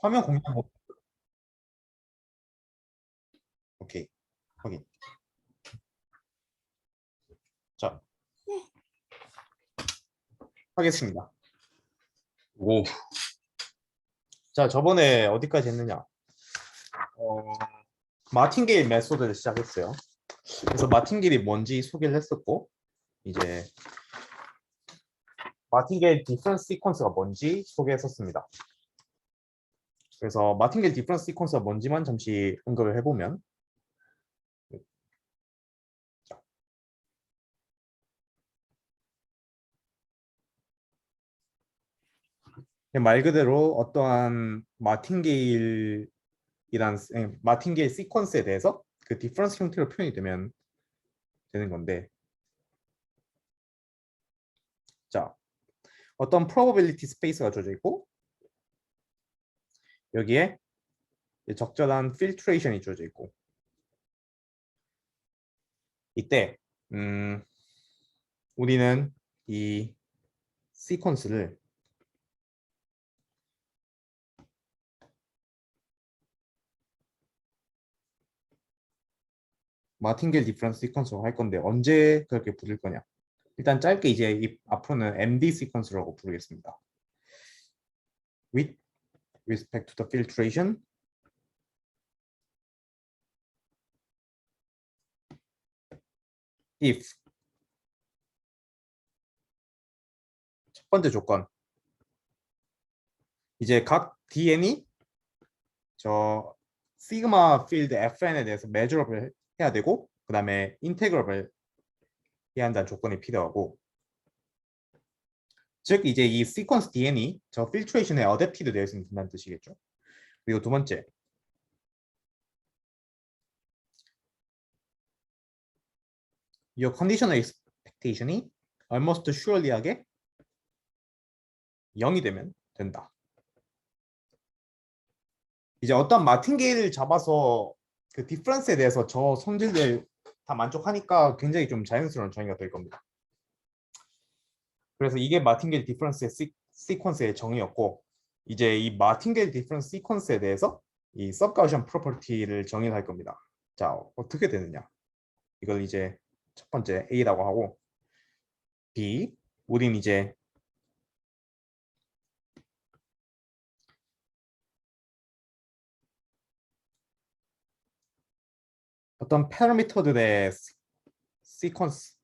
화면 공유 오케이. 확인. 자, 하겠습니다. 오, 자, 저번에 어디까지 했느냐? 마틴게일 메소드를 시작했어요. 그래서 마틴게일이 뭔지 소개를 했었고, 이제 마틴게일 디퍼런스 시퀀스가 뭔지 소개했었습니다. 그래서 마틴게일 디퍼런스 시퀀스가 뭔지만 잠시 언급을 해보면, 말 그대로 어떠한 마틴게일 시퀀스에 대해서 그 디퍼런스 형태로 표현이 되면 되는 건데, 자, 어떤 probability 스페이스가 주어져 있고 여기에 적절한 필트레이션이 주어져 있고, 이때 우리는 이 시퀀스를 마틴게일 디퍼런스 시퀀스로 할 건데 언제 그렇게 부를 거냐? 일단 짧게 이제 이 앞으로는 MD 시퀀스라고 부르겠습니다. With respect to the filtration, if 첫 번째 조건, 이제 각 DN이 저 시그마 필드 FN에 대해서 매저업을 해야 되고, 그 다음에 인테그럽을 해야 한다는 조건이 필요하고, 즉 이제 이 시퀀스 DN이 저 필트레이션에 어댑티드 되어 있으면 된다는 뜻이겠죠. 그리고 두 번째, your conditional expectation이 almost surely하게 0이 되면 된다. 이제 어떤 마틴게일을 잡아서 그 디퍼런스에 대해서 저 성질들 다 만족하니까 굉장히 좀 자연스러운 정의가 될 겁니다. 그래서 이게 마틴게일 디퍼런스의 시퀀스의 정의였고, 이제 이 마틴게일 디퍼런스 시퀀스에 대해서 이 서브가우시안 프로퍼티를 정의할 겁니다. 자, 어떻게 되느냐? 이걸 이제 첫 번째 A라고 하고, B, 우린 이제 어떤 패러미터들의 시퀀스에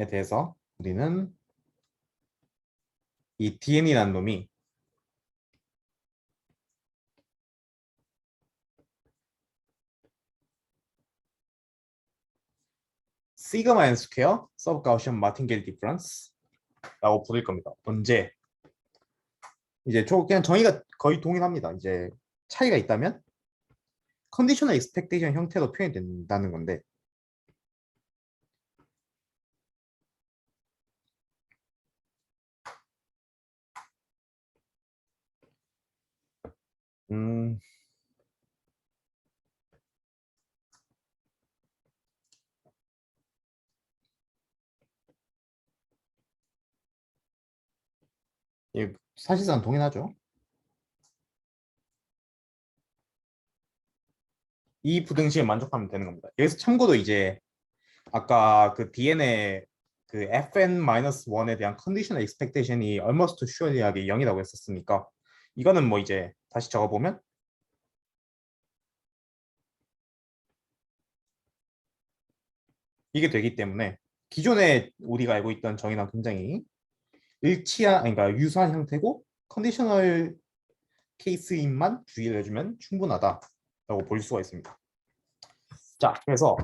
대해서 우리는 이 DN이라는 놈이 시그마 n 스퀘어 서브 가우시안 마틴게일 디퍼런스라고 부를 겁니다. 언제? 이제 그냥 정의가 거의 동일합니다. 이제 차이가 있다면 컨디셔널 익스펙테이션 형태로 표현이 된다는 건데, 음, 사실상 동일하죠. 이 부등식에 만족하면 되는 겁니다. 여기서 참고로 이제 아까 그 DN의 그 fn-1에 대한 컨디셔널 익스펙테이션이 almost surely하게 0이라고 했었으니까, 이거는 뭐 이제 다시 적어보면 이게 되기 때문에 기존에 우리가 알고 있던 정의랑 굉장히 그러니까 유사한 형태고 컨디셔널 케이스인만 주의를 해주면 충분하다라고 볼 수가 있습니다. 자, 그래서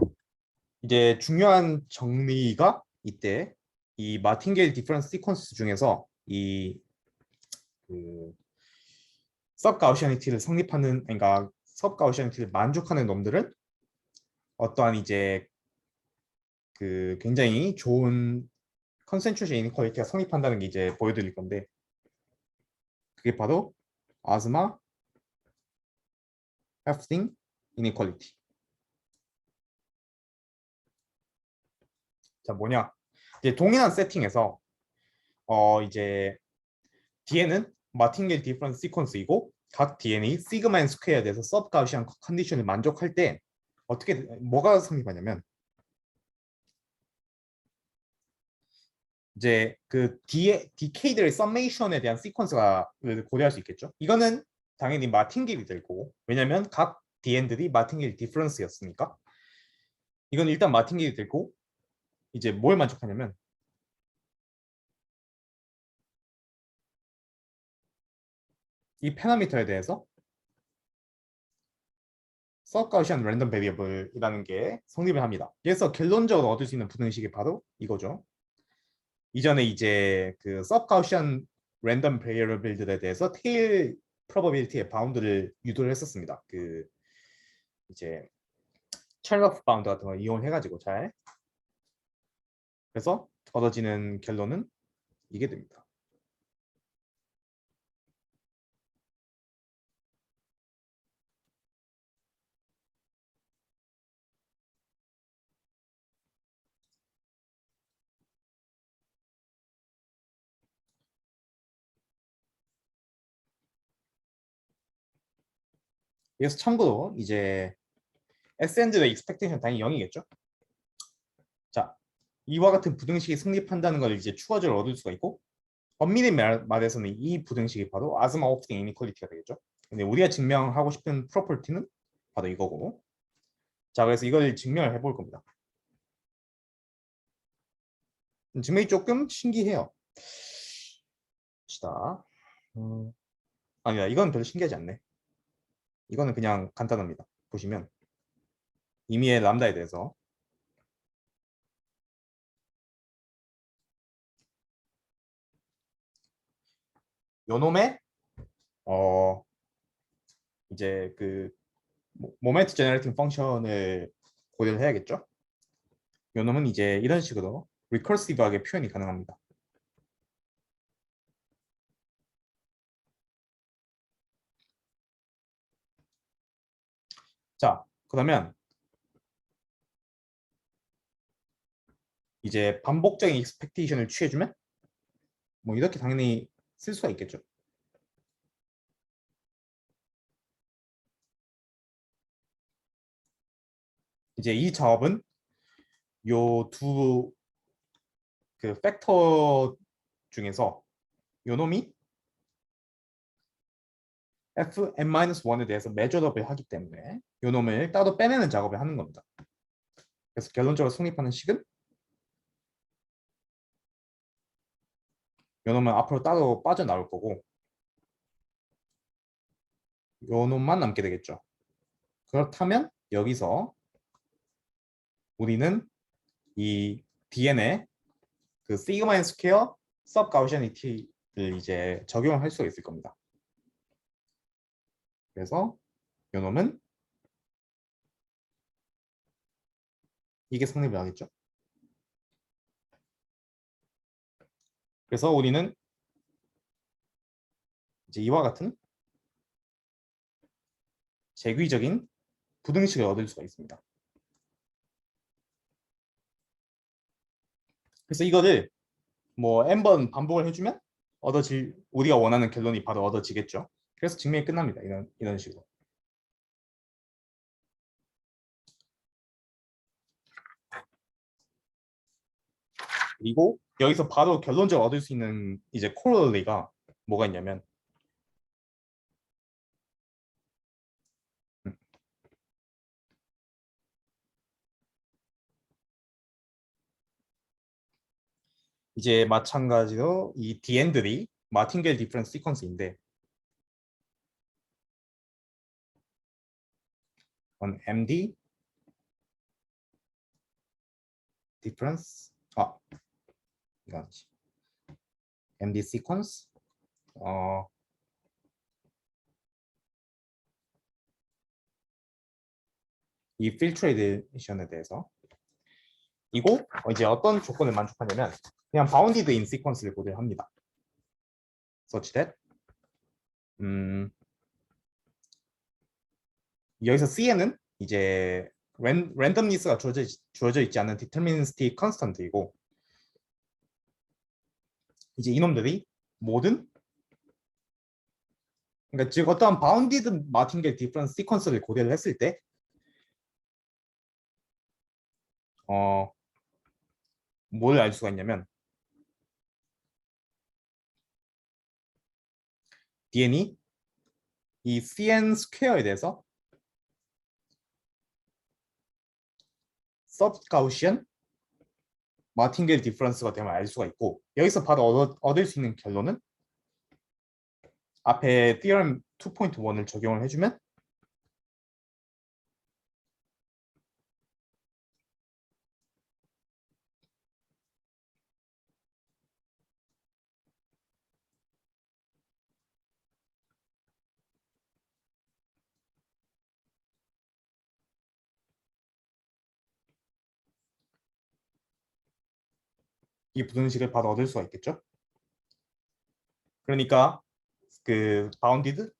이제 중요한 정리가 이때 이 마틴게일 디퍼런스 시퀀스 중에서 이 그 서브가우시아니티를 성립하는, 그러니까 서브가우시아니티를 만족하는 놈들은 어떠한 이제 그 굉장히 좋은 컨센트레이션 이니퀄리티가 성립한다는 게 이제 보여드릴 건데, 그게 바로 아즈마 해프팅 이니퀄리티. 자, 뭐냐? 이제 동일한 세팅에서 이제 Dn은 마틴겔 디퍼런스 시퀀스이고 각 Dn이 시그마 앤 스퀘어에 대해서 서브 가우시안 컨디션을 만족할 때 어떻게 뭐가 성립하냐면 이제 그 DK들의 서메이션에 대한 시퀀스가 고려할 수 있겠죠. 이거는 당연히 마틴겔이 될 거고 왜냐면 각 DN들이 마틴겔 디퍼런스였으니까 이건 일단 마틴겔이 될 거고 이제 뭘 만족하냐면 이 패러미터에 대해서 서브 가우시안 랜덤 베리어블이라는 게 성립을 합니다. 그래서 결론적으로 얻을 수 있는 부등식이 바로 이거죠. 이전에 이제 그 서브 가우시안 랜덤 베리어블들에 대해서 테일 프로버빌리티의 바운드를 유도를 했었습니다. 그 이제 첼러프 바운드 같은 거 이용해가지고 잘 그래서 얻어지는 결론은 이게 됩니다. 그래서 참고로 이제 SN들의 expectation 당연히 0이겠죠. 자, 이와 같은 부등식이 성립한다는 걸 이제 추가적으로 얻을 수가 있고 엄밀히 말해서는 이 부등식이 바로 아즈마 오프팅 이니퀄리티가 되겠죠. 근데 우리가 증명하고 싶은 프로퍼티는 바로 이거고 자 그래서 이걸 증명을 해볼 겁니다. 증명이 조금 신기해요. 봅시다. 아니다 이건 별로 신기하지 않네. 이거는 그냥 간단합니다. 보시면 임의의 람다에 대해서 요놈의 이제 그 모멘트 제너레이팅 펑션을 고려를 해야겠죠. 요놈은 이제 이런 식으로 리커시브하게 표현이 가능합니다. 자 그러면 이제 반복적인 익스펙테이션을 취해주면 뭐 이렇게 당연히 쓸 수가 있겠죠. 이제 이 작업은 요 두 그 팩터 중에서 요 놈이 fn-1에 대해서 매저업을 하기 때문에 요 놈을 따로 빼내는 작업을 하는 겁니다. 그래서 결론적으로 성립하는 식은 요 놈은 앞으로 따로 빠져나올 거고 요 놈만 남게 되겠죠. 그렇다면 여기서 우리는 이 DN의 그 시그마 인 스퀘어 서브 가우시아니티를 이제 적용을 할 수가 있을 겁니다. 그래서 요 놈은 이게 성립을 하겠죠. 그래서 우리는 이제 이와 같은 재규적인 부등식을 얻을 수가 있습니다. 그래서 이거를 뭐 n번 반복을 해주면 얻어질 우리가 원하는 결론이 바로 얻어지겠죠. 그래서 증명이 끝납니다. 이런 식으로. 그리고 여기서 바로 결론적으로 얻을 수 있는 이제 코롤리가 뭐가 있냐면 이제 마찬가지로 이 DN들이 마틴겔 디퍼런스 시퀀스인데 MD 디퍼런스 이거 아니지. MD 시퀀스 이 필트레이션에 대해서 이거 이제 어떤 조건을 만족하냐면 그냥 바운디드 인 시퀀스를 고려합니다. such that 여기서 C에는 이제 랜덤리스가 주어져 있지 않은 디터미니스틱 컨스턴트이고 이제 이놈들이 모든 그러니까 즉 어떠한 바운디드 마틴겔 디퍼런스 시퀀스를 고려를 했을 때 뭘 알 수가 있냐면 DN이 이 CN 스퀘어에 대해서 서브 가우시안 마틴겔 디퍼런스가 되면 알 수가 있고 여기서 바로 얻을 수 있는 결론은 앞에 theorem 2.1을 적용을 해주면 이 부등식을 바로 얻을 수가 있겠죠. 그러니까 그 바운디드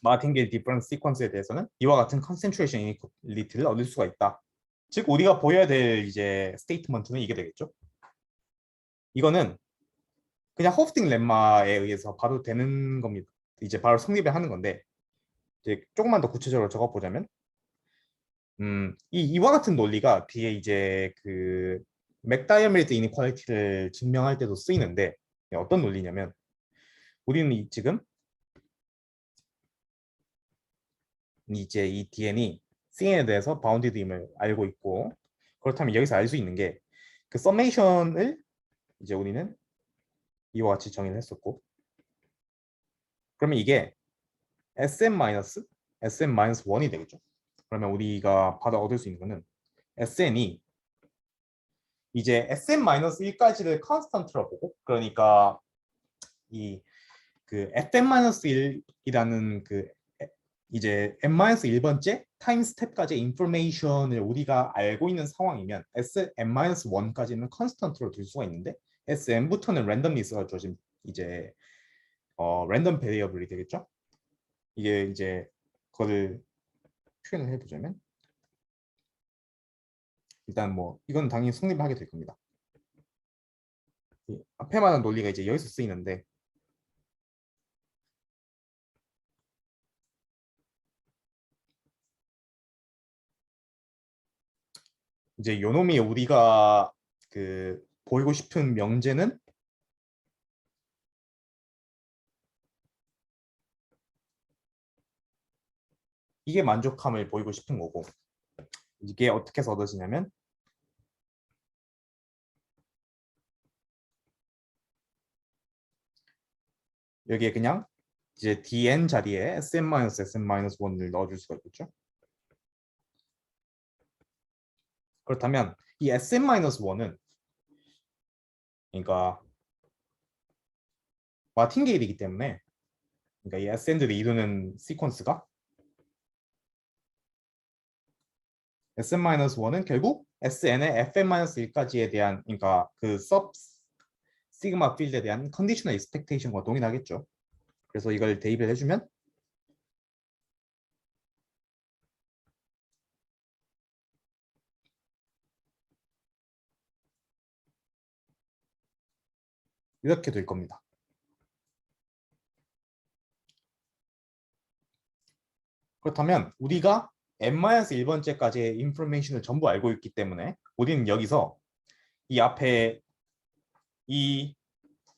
마틴겔 디퍼런스 시퀀스에 대해서는 이와 같은 컨센트레이션 이니퀄리티를 얻을 수가 있다. 즉 우리가 보여야 될 이제 스테이트먼트는 이게 되겠죠. 이거는 그냥 호프딩 렘마에 의해서 바로 되는 겁니다. 이제 바로 성립을 하는 건데 이제 조금만 더 구체적으로 적어보자면 이와 같은 논리가 뒤에 이제 그 맥다이아밀드 이니퀄리티를 증명할 때도 쓰이는데 어떤 논리냐면 우리는 지금 이제 이 DN이 CN에 대해서 바운디드임을 알고 있고 그렇다면 여기서 알 수 있는 게 그 서메이션을 이제 우리는 이와 같이 정의를 했었고 그러면 이게 SM-1이 되겠죠. 그러면 우리가 받아 얻을 수 있는 거는 SN이 이제 SM-1까지를 컨스턴트로 보고 그러니까 이 그 FM-1이라는 그 이제 n-1번째 타임 스텝까지의 인포메이션을 우리가 알고 있는 상황이면 SM-1까지는 컨스턴트로 둘 수가 있는데 SM부터는 랜덤리스가 주어진 이제 랜덤 베리어블이 되겠죠. 이게 이제 그거를 표현을 해보자면 일단 뭐 이건 당연히 성립하게 될 겁니다. 앞에 말한 논리가 이제 여기서 쓰이는데 이제 요놈이 우리가 그 보이고 싶은 명제는 이게 만족함을 보이고 싶은 거고 이게 어떻게 해서 얻어지냐면 여기에 그냥 이제 dn 자리에 sn-sn-1을 넣어줄 수가 있겠죠. 그렇다면 이 sn-1은 그러니까 마틴게일이기 때문에 그러니까 이 SN들이 이루는 시퀀스가 sn-1은 결국 sn의 fn-1까지에 대한 그러니까 그 sub 시그마 필드에 대한 컨디셔널 익스펙테이션과 동일하겠죠. 그래서 이걸 대입을 해주면 이렇게 될 겁니다. 그렇다면 우리가 n-1번째까지의 인포메이션을 전부 알고 있기 때문에 우리는 여기서 이 앞에 이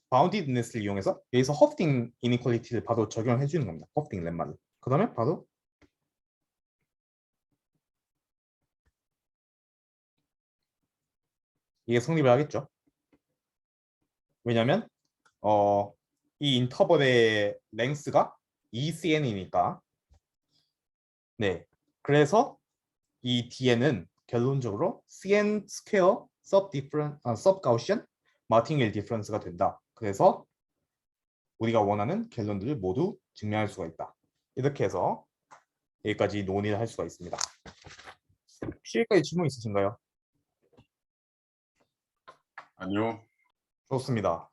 바운디드네스를 이용해서 여기서 허프딩 이니퀄리티를 바로 적용해 주는 겁니다. 허프딩 렘마를. 그다음에 바로 이게 성립을 하겠죠. 왜냐하면 이 인터벌의 랭스가 ECN이니까 네. 그래서 이 DN은 결론적으로 CN 스퀘어 서브 가우시안 마틴겔 디퍼런스가 된다. 그래서 우리가 원하는 결론들을 모두 증명할 수가 있다. 이렇게 해서 여기까지 논의를 할 수가 있습니다. 혹시 여기까지 질문 있으신가요? 아니요. 좋습니다.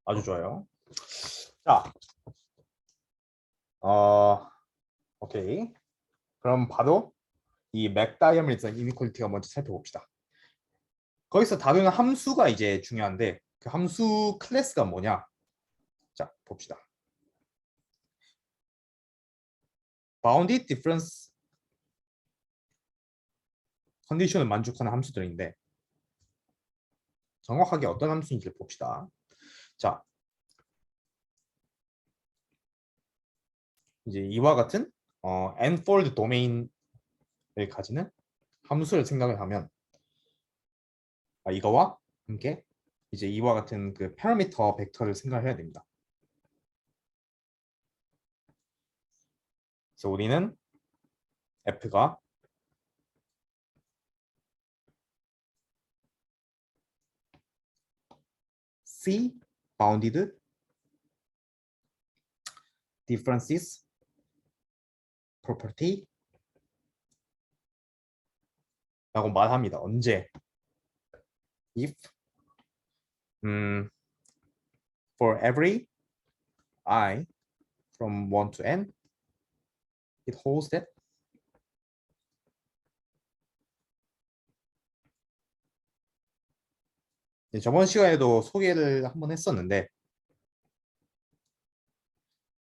아주 좋아요. 자, 오케이. 그럼 바로 이 맥다이아몬드 이니퀄리티가 먼저 살펴봅시다. 거기서 다루는 함수가 이제 중요한데 그 함수 클래스가 뭐냐? 자, 봅시다. bounded difference 컨디션을 만족하는 함수들인데 정확하게 어떤 함수인지를 봅시다. 자, 이제 이와 같은 n-fold 도메인을 가지는 함수를 생각을 하면 이거와 함께 이제 이와 같은 그 파라미터 벡터를 생각해야 됩니다. 그래서 우리는 f가 C bounded differences property 라고 말합니다. 언제? if for every I from 1 to n it holds that 저번 시간에도 소개를 한번 했었는데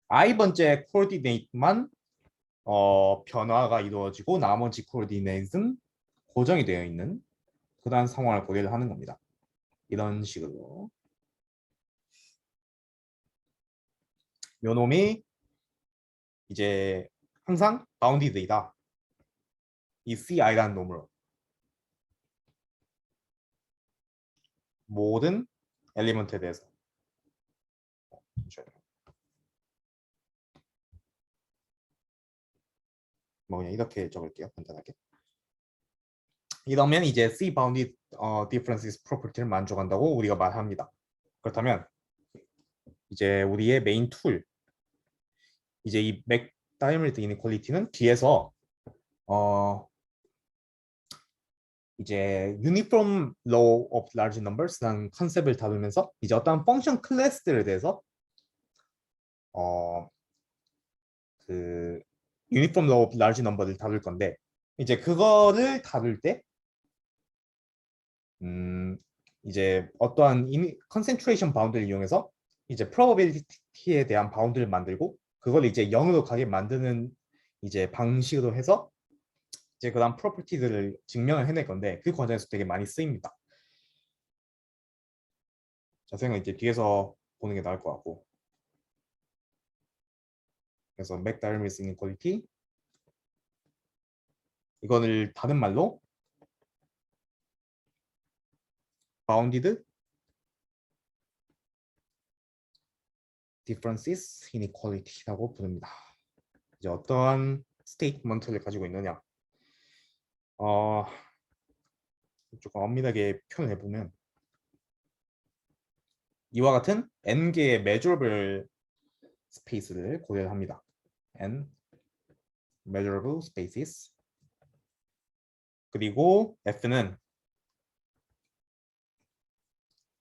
i번째 코디네이트만 변화가 이루어지고 나머지 코디네이트는 고정이 되어 있는 그러한 상황을 고려를 하는 겁니다. 이런 식으로 요 놈이 이제 항상 바운디드이다. 이 CI라는 놈으로 모든 엘리먼트에 대해서 뭐 그냥 이렇게 적을게요. 간단하게. 이러면 이제 C bounded differences property를 만족한다고 우리가 말합니다. 그렇다면 이제 우리의 메인 툴 이제 이 맥다이아몬드 이니퀄리티는 뒤에서 이제 uniform law of large numbers라는 컨셉을 다루면서 이제 어떤 펑션 클래스들에 대해서 그 uniform law of large number를 다룰 건데 이제 그거를 다룰 때 이제 어떠한 concentration 바운드를 이용해서 이제 probability에 대한 바운드를 만들고 그걸 이제 0으로 가게 만드는 이제 방식으로 해서 이제 그다음 프로퍼티들을 증명을 해낼 건데 그 과정에서 되게 많이 쓰입니다. 자세는 이제 뒤에서 보는 게 나을 것 같고. 그래서 맥다이아몬드 이니퀄리티 이거를 다른 말로 bounded differences inequality라고 부릅니다. 이제 어떠한 스테이트먼트를 가지고 있느냐? 조금 엄밀하게 표현해 보면 이와 같은 n개의 measurable space를 고려합니다. n measurable spaces 그리고 f는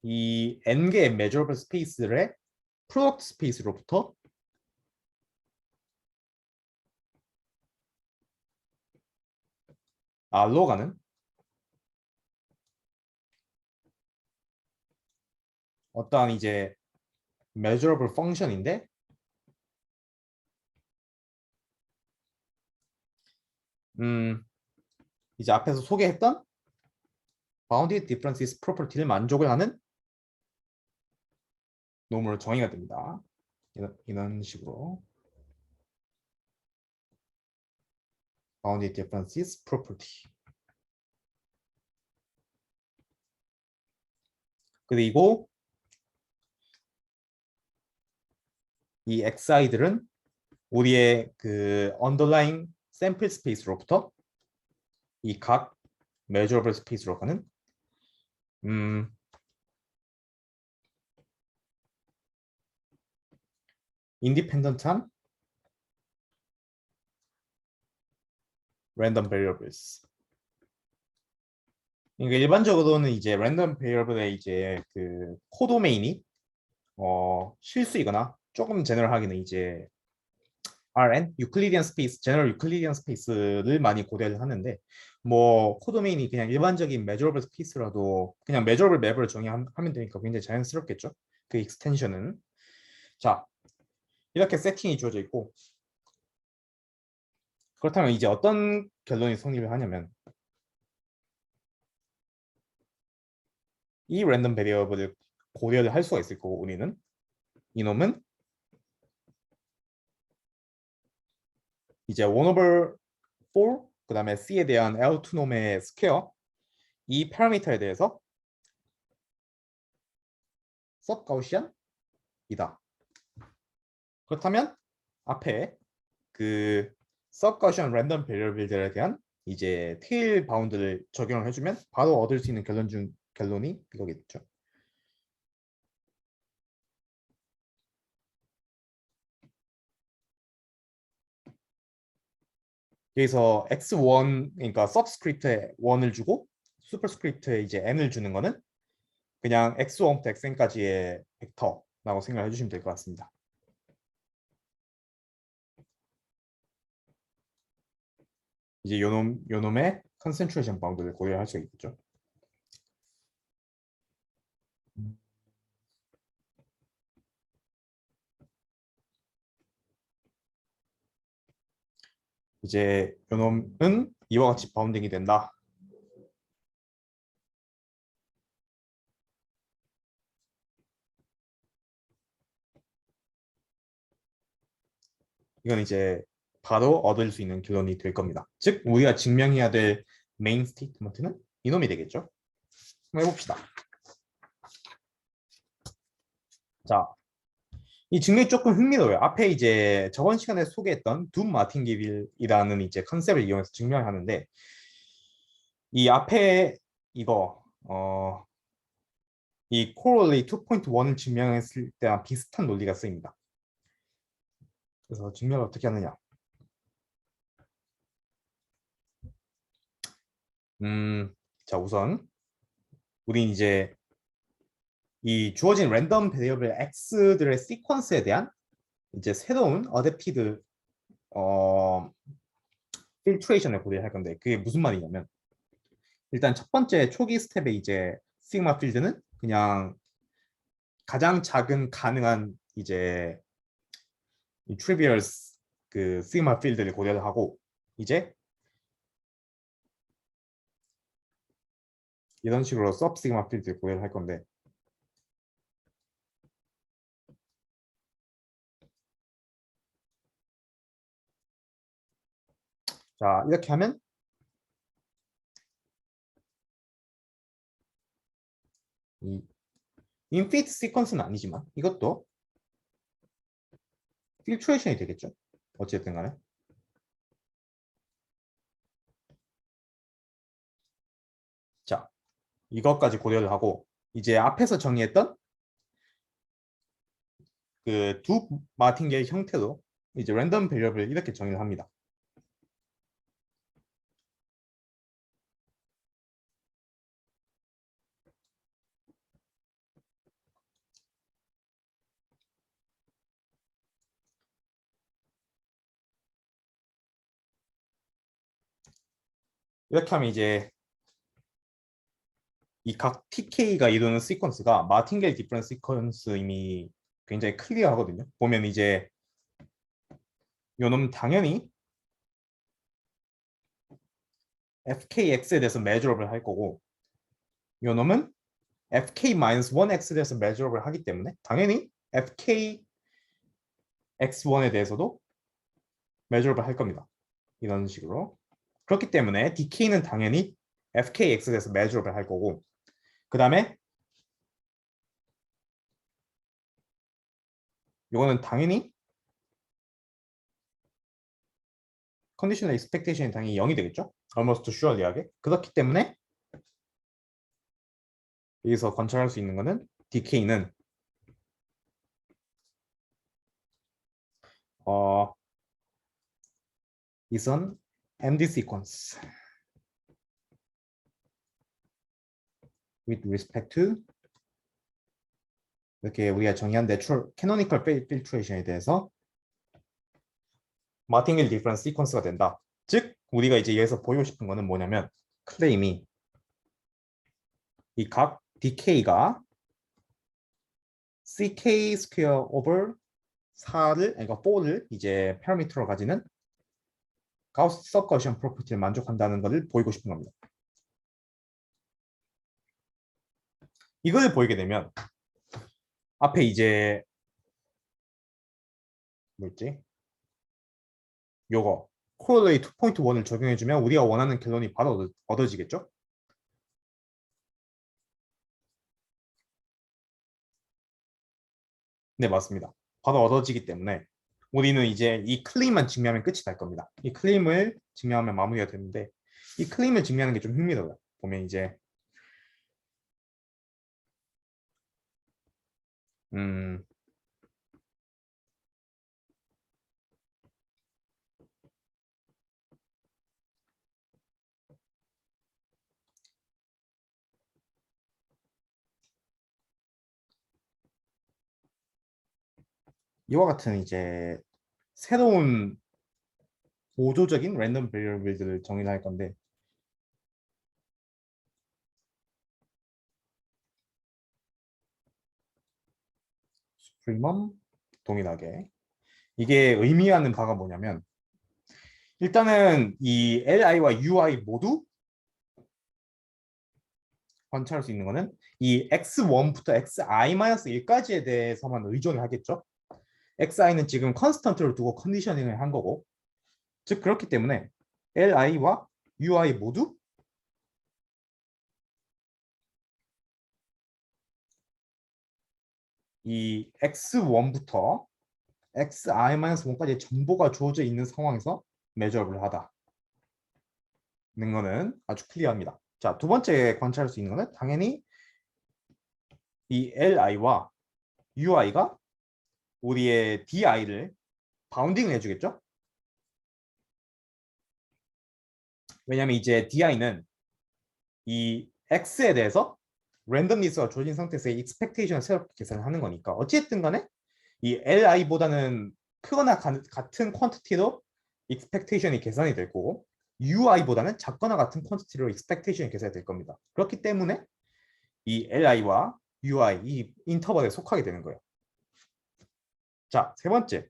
이 n개의 measurable space의 product space로부터 r로 가는 어떠한 이제 measurable function인데 이제 앞에서 소개했던 bounded differences property를 만족을 하는 놈으로 정의가 됩니다. 이런 식으로 bounded differences property 그리고 이 xi들은 우리의 그 underlying sample space로부터 이 각 measurable space로 가는 independent한 random variables. 그러니까 일반적으로는 이제 random variable의 이제 그 코도메인이 실수이거나 조금 제너럴하게는 이제 Rn, 유클리디안 스페이스, 제너럴 유클리디안 스페이스를 많이 고려를 하는데 뭐 코도메인이 그냥 일반적인 메저러블 스페이스라도 그냥 메저러블 맵을 정의하면 되니까 굉장히 자연스럽겠죠. 그 익스텐션은. 자, 이렇게 세팅이 주어져 있고 그렇다면 이제 어떤 결론이 성립을 하냐면 이 랜덤 베리어블을 고려를 할 수가 있을 거고 우리는 이놈은 이제 1 over 4 그다음에 c에 대한 L2 놈의 스퀘어 이 파라미터에 대해서 sub가우시안이다. 그렇다면 앞에 그 sub가우시안 랜덤 베리어블들에 대한 이제 테일 바운드를 적용을 해주면 바로 얻을 수 있는 결론이 이거겠죠. 여기서 x1 그러니까 서브스크립트에 1을 주고 슈퍼스크립트에 이제 n을 주는 거는 그냥 x1부터 xn까지의 벡터라고 생각해 주시면 될 것 같습니다. 이제 요놈의 컨센트레이션 바운드를 고려할 수 있겠죠. 이제 요놈은 이와 같이 바운딩이 된다. 이건 이제 바로 얻을 수 있는 결론이 될 겁니다. 즉 우리가 증명해야 될 메인 스테이트먼트는 이놈이 되겠죠. 한번 해봅시다. 자, 이 증명이 조금 흥미로워요. 앞에 이제 저번 시간에 소개했던 둠 마틴기빌이라는 이제 컨셉을 이용해서 증명을 하는데 이 앞에 이거 이 코럴리 2.1을 증명했을 때랑 비슷한 논리가 쓰입니다. 그래서 증명을 어떻게 하느냐? 자 우선 우린 이제 이 주어진 랜덤 베리어블 x들의 시퀀스에 대한 이제 새로운 어댑티드 필트레이션을 고려할 건데 그게 무슨 말이냐면 일단 첫 번째 초기 스텝에 이제 시그마 필드는 그냥 가장 작은 가능한 이제 이 트리비얼 그 시그마 필드를 고려를 하고 이제 이런 식으로 서브 시그마 필드를 고려를 할 건데 자 이렇게 하면 이 인피니트 시퀀스는 아니지만 이것도 필트레이션이 되겠죠. 어쨌든 간에 자 이것까지 고려를 하고 이제 앞에서 정의했던 그 두 마틴계의 형태로 이제 랜덤 베리어블을 이렇게 정의를 합니다. 이렇게 하면 이제 이 각 TK가 이루는 시퀀스가 마틴게일 디퍼런스 시퀀스 이미 굉장히 클리어하거든요. 보면 이제 요놈 당연히 fkx에 대해서 measurable 할 거고 요놈은 fk-1x에 대해서 measurable 하기 때문에 당연히 fkx1에 대해서도 measurable 할 겁니다. 이런 식으로. 그렇기 때문에 dk는 당연히 fkx에 대해서 measurable 할 거고 그 다음에 이거는 당연히 컨디셔널 expectation이 당연히 0이 되겠죠. almost surely하게. 그렇기 때문에 여기서 관찰할 수 있는 거는 dk는 is an empty sequence with respect to 이렇게 우리가 정의한 내추럴 캐노니컬 필트레이션에 대해서 마팅길 디퍼런스 시퀀스가 된다. 즉 우리가 이제 여기서 보이고 싶은 거는 뭐냐면 클레임이 이 각 DK가 CK 스퀘어 오버 4를 그러니까 4를 이제 파라미터로 가지는 가우스 서커션 프로퍼티를 만족한다는 것을 보이고 싶은 겁니다. 이걸 보이게 되면 앞에 이제 뭐였지? 요거 코롤레이 2.1을 적용해주면 우리가 원하는 결론이 바로 얻어지겠죠? 네, 맞습니다. 바로 얻어지기 때문에 우리는 이제 이 클레임만 증명하면 끝이 날 겁니다. 이 클레임을 증명하면 마무리가 되는데 이 클레임을 증명하는 게 좀 흥미로워요. 보면 이제 음 이와 같은 이제 새로운 보조적인 랜덤 베리어블들을 정의를 할 건데 수프리멈 동일하게 이게 의미하는 바가 뭐냐면 일단은 이 LI와 UI 모두 관찰할 수 있는 거는 이 x1부터 xi-1까지에 대해서만 의존을 하겠죠. xi는 지금 컨스턴트를 두고 컨디셔닝을 한 거고 즉 그렇기 때문에 li와 ui 모두 이 x1부터 xi-1까지 정보가 주어져 있는 상황에서 매저업을 하다는 거는 아주 클리어합니다. 자, 두 번째 관찰할 수 있는 거는 당연히 이 li와 ui가 우리의 di를 바운딩을 해주겠죠. 왜냐하면 이제 di는 이 x에 대해서 랜덤리스가 주어진 상태에서 익스펙테이션을 새롭게 계산을 하는 거니까 어찌됐든 간에 이 li보다는 크거나 같은 퀀티티로 익스펙테이션이 계산이 될 거고 ui보다는 작거나 같은 퀀티티로 익스펙테이션이 계산이 될 겁니다. 그렇기 때문에 이 li와 ui 이 인터벌에 속하게 되는 거예요. 자, 세 번째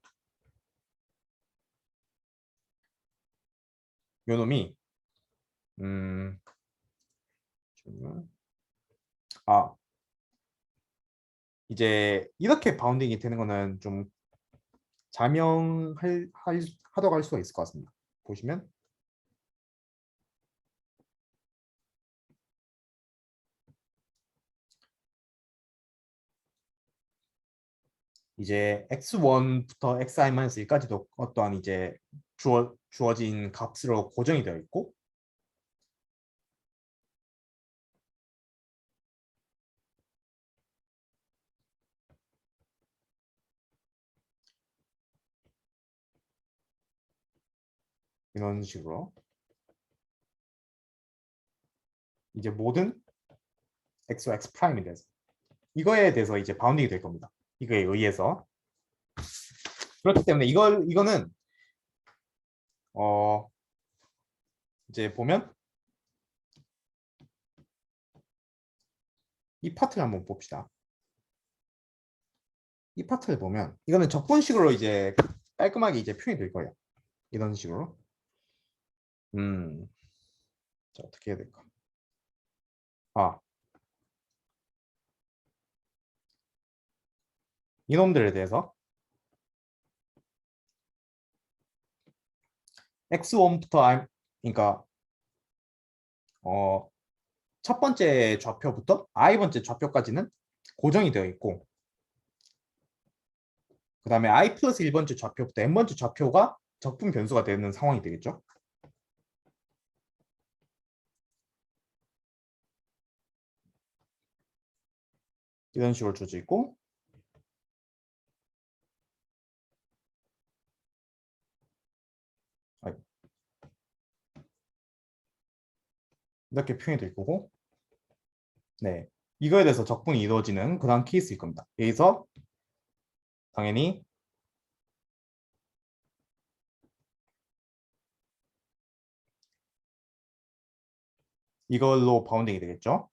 요 놈이 음, 아 이제 이렇게 바운딩이 되는 거는 좀 하도록 할 수가 있을 것 같습니다. 보시면 이제 x1부터 xi-1까지도 어떠한 이제 주어진 값으로 고정이 되어 있고 이런 식으로 이제 모든 x와 x 프라임에 대해서 이거에 대해서 이제 바운딩이 될 겁니다. 이거에 의해서 그렇기 때문에 이거는 어 이제 보면 이 파트를 한번 봅시다. 이 파트를 보면 이거는 적분식으로 이제 깔끔하게 이제 표현이 될 거예요. 이런 식으로. 자, 어떻게 해야 될까? 아, 이놈들에 대해서 x1부터 그러니까 첫 번째 좌표부터 i번째 좌표까지는 고정이 되어 있고 그 다음에 i 플러스 1번째 좌표부터 n번째 좌표가 적분 변수가 되는 상황이 되겠죠. 이런 식으로 주어져 있고 이렇게 표현이 될 거고 네 이거에 대해서 적분이 이루어지는 그런 케이스일 겁니다. 여기서 당연히 이걸로 바운딩이 되겠죠.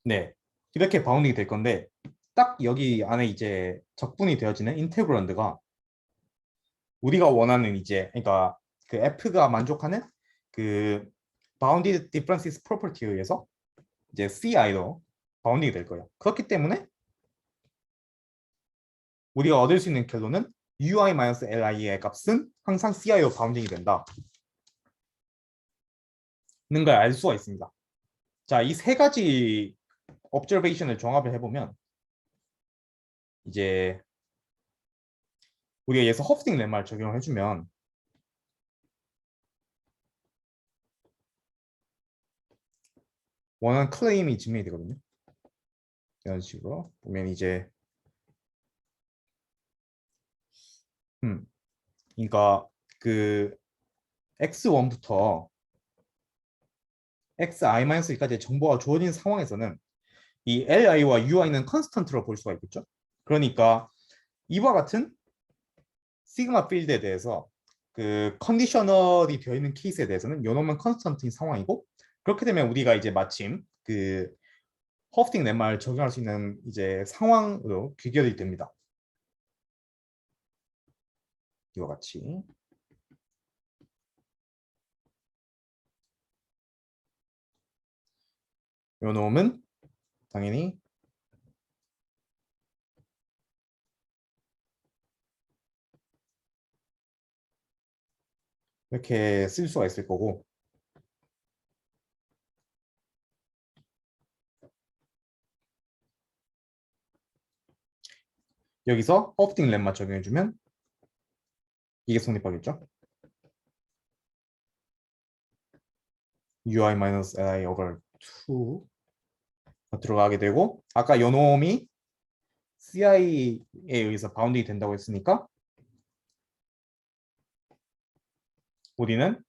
네, 이렇게 바운딩이 될 건데 딱 여기 안에 이제 적분이 되어지는 인테그런드가 우리가 원하는 이제 그러니까 그 F가 만족하는 그 bounded differences property에 의해서 이제 CI로 바운딩이 될 거예요. 그렇기 때문에 우리가 얻을 수 있는 결론은 UI-LI의 값은 항상 CI로 바운딩이 된다는 걸 알 수가 있습니다. 자, 이 세 가지 observation을 종합을 해보면 이제 우리가 여기서 허프딩 렘마를 적용을 해주면 원하는 클레임이 증명이 되거든요. 이런 식으로 보면 이제 그러니까 그 x1부터 xi-1까지 정보가 주어진 상황에서는 이 li와 ui는 컨스턴트로 볼 수가 있겠죠. 그러니까 이와 같은 시그마 필드에 대해서 그 컨디셔널이 되어 있는 케이스에 대해서는 요놈은 컨스턴트인 상황이고, 그렇게 되면 우리가 이제 마침 그 허프딩 렘마를 적용할 수 있는 이제 상황으로 귀결이 됩니다. 이와 같이. 요 놈은 당연히 이렇게 쓸 수가 있을 거고, 여기서 허프딩 렘마 적용해주면 이게 성립하겠죠. ui-li over 2 들어가게 되고, 아까 요 놈이 CI에 의해서 바운딩이 된다고 했으니까 우리는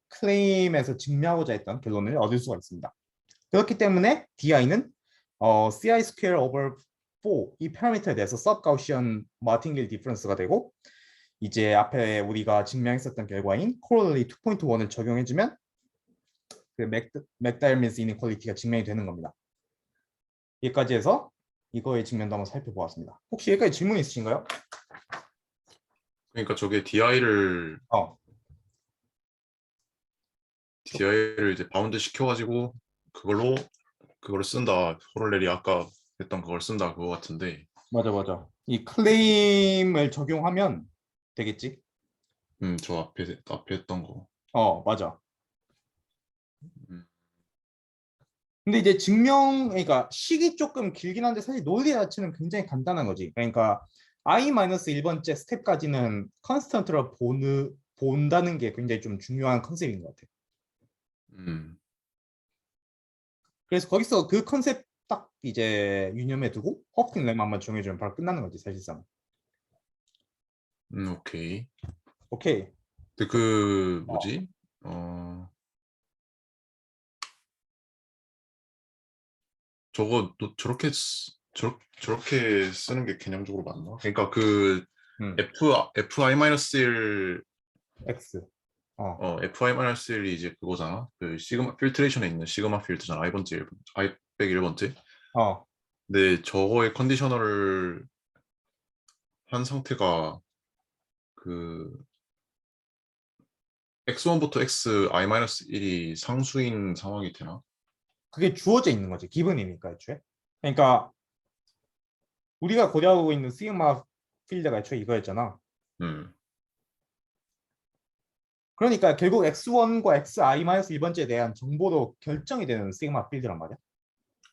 클레임에서 증명하고자 했던 결론을 얻을 수가 있습니다. 그렇기 때문에 DI는 CI 스퀘어 오버 4 이 파라미터에 대해서 서브 가우시언 마틴길 디퍼런스가 되고, 이제 앞에 우리가 증명했었던 결과인 코롤리 2.1을 적용해주면 그 맥다일미스 이니퀄리티가 증명이 되는 겁니다. 여기까지 해서 이거의 증명도 한번 살펴보았습니다. 혹시 여기까지 질문 있으신가요? 그러니까 저게 DI를 이제 바운드 시켜가지고 그걸로 쓴다. 코롤레리 아까 했던 그걸 쓴다 그거 같은데. 맞아. 이 클레임을 적용하면 되겠지? 저 앞에 했던 거. 맞아. 음, 근데 이제 그러니까 식이 조금 길긴 한데 사실 논리 자체는 굉장히 간단한 거지. 그러니까 i-1번째 스텝까지는 컨스턴트로 본다는 게 굉장히 좀 중요한 컨셉인 것 같아. 음, 그래서 거기서 그 컨셉 딱 이제 유념해 두고 허프팅 렘만 정해주면 바로 끝나는 거지 사실상. 오케이. 오케이. 근데 그 어, 뭐지? 어, 저거 너 저렇게 쓰는 게 개념적으로 맞나? 그러니까 그 음, FI-1 X. 어, FI-1이 이제 그거잖아. 그 시그마 필트레이션에 있는 시그마 필드잖아. I 빼기 1번째. 어. 근데 저거의 컨디셔널을 한 상태가 그 x1부터 xi-1이 상수인 상황이 되나? 그게 주어져 있는 거지. 기본이니까 애초에. 그러니까 우리가 고려하고 있는 시그마 필드가 애초에 이거였잖아. 음, 그러니까 결국 x1과 xi-1번째에 대한 정보로 결정이 되는 시그마 필드란 말이야.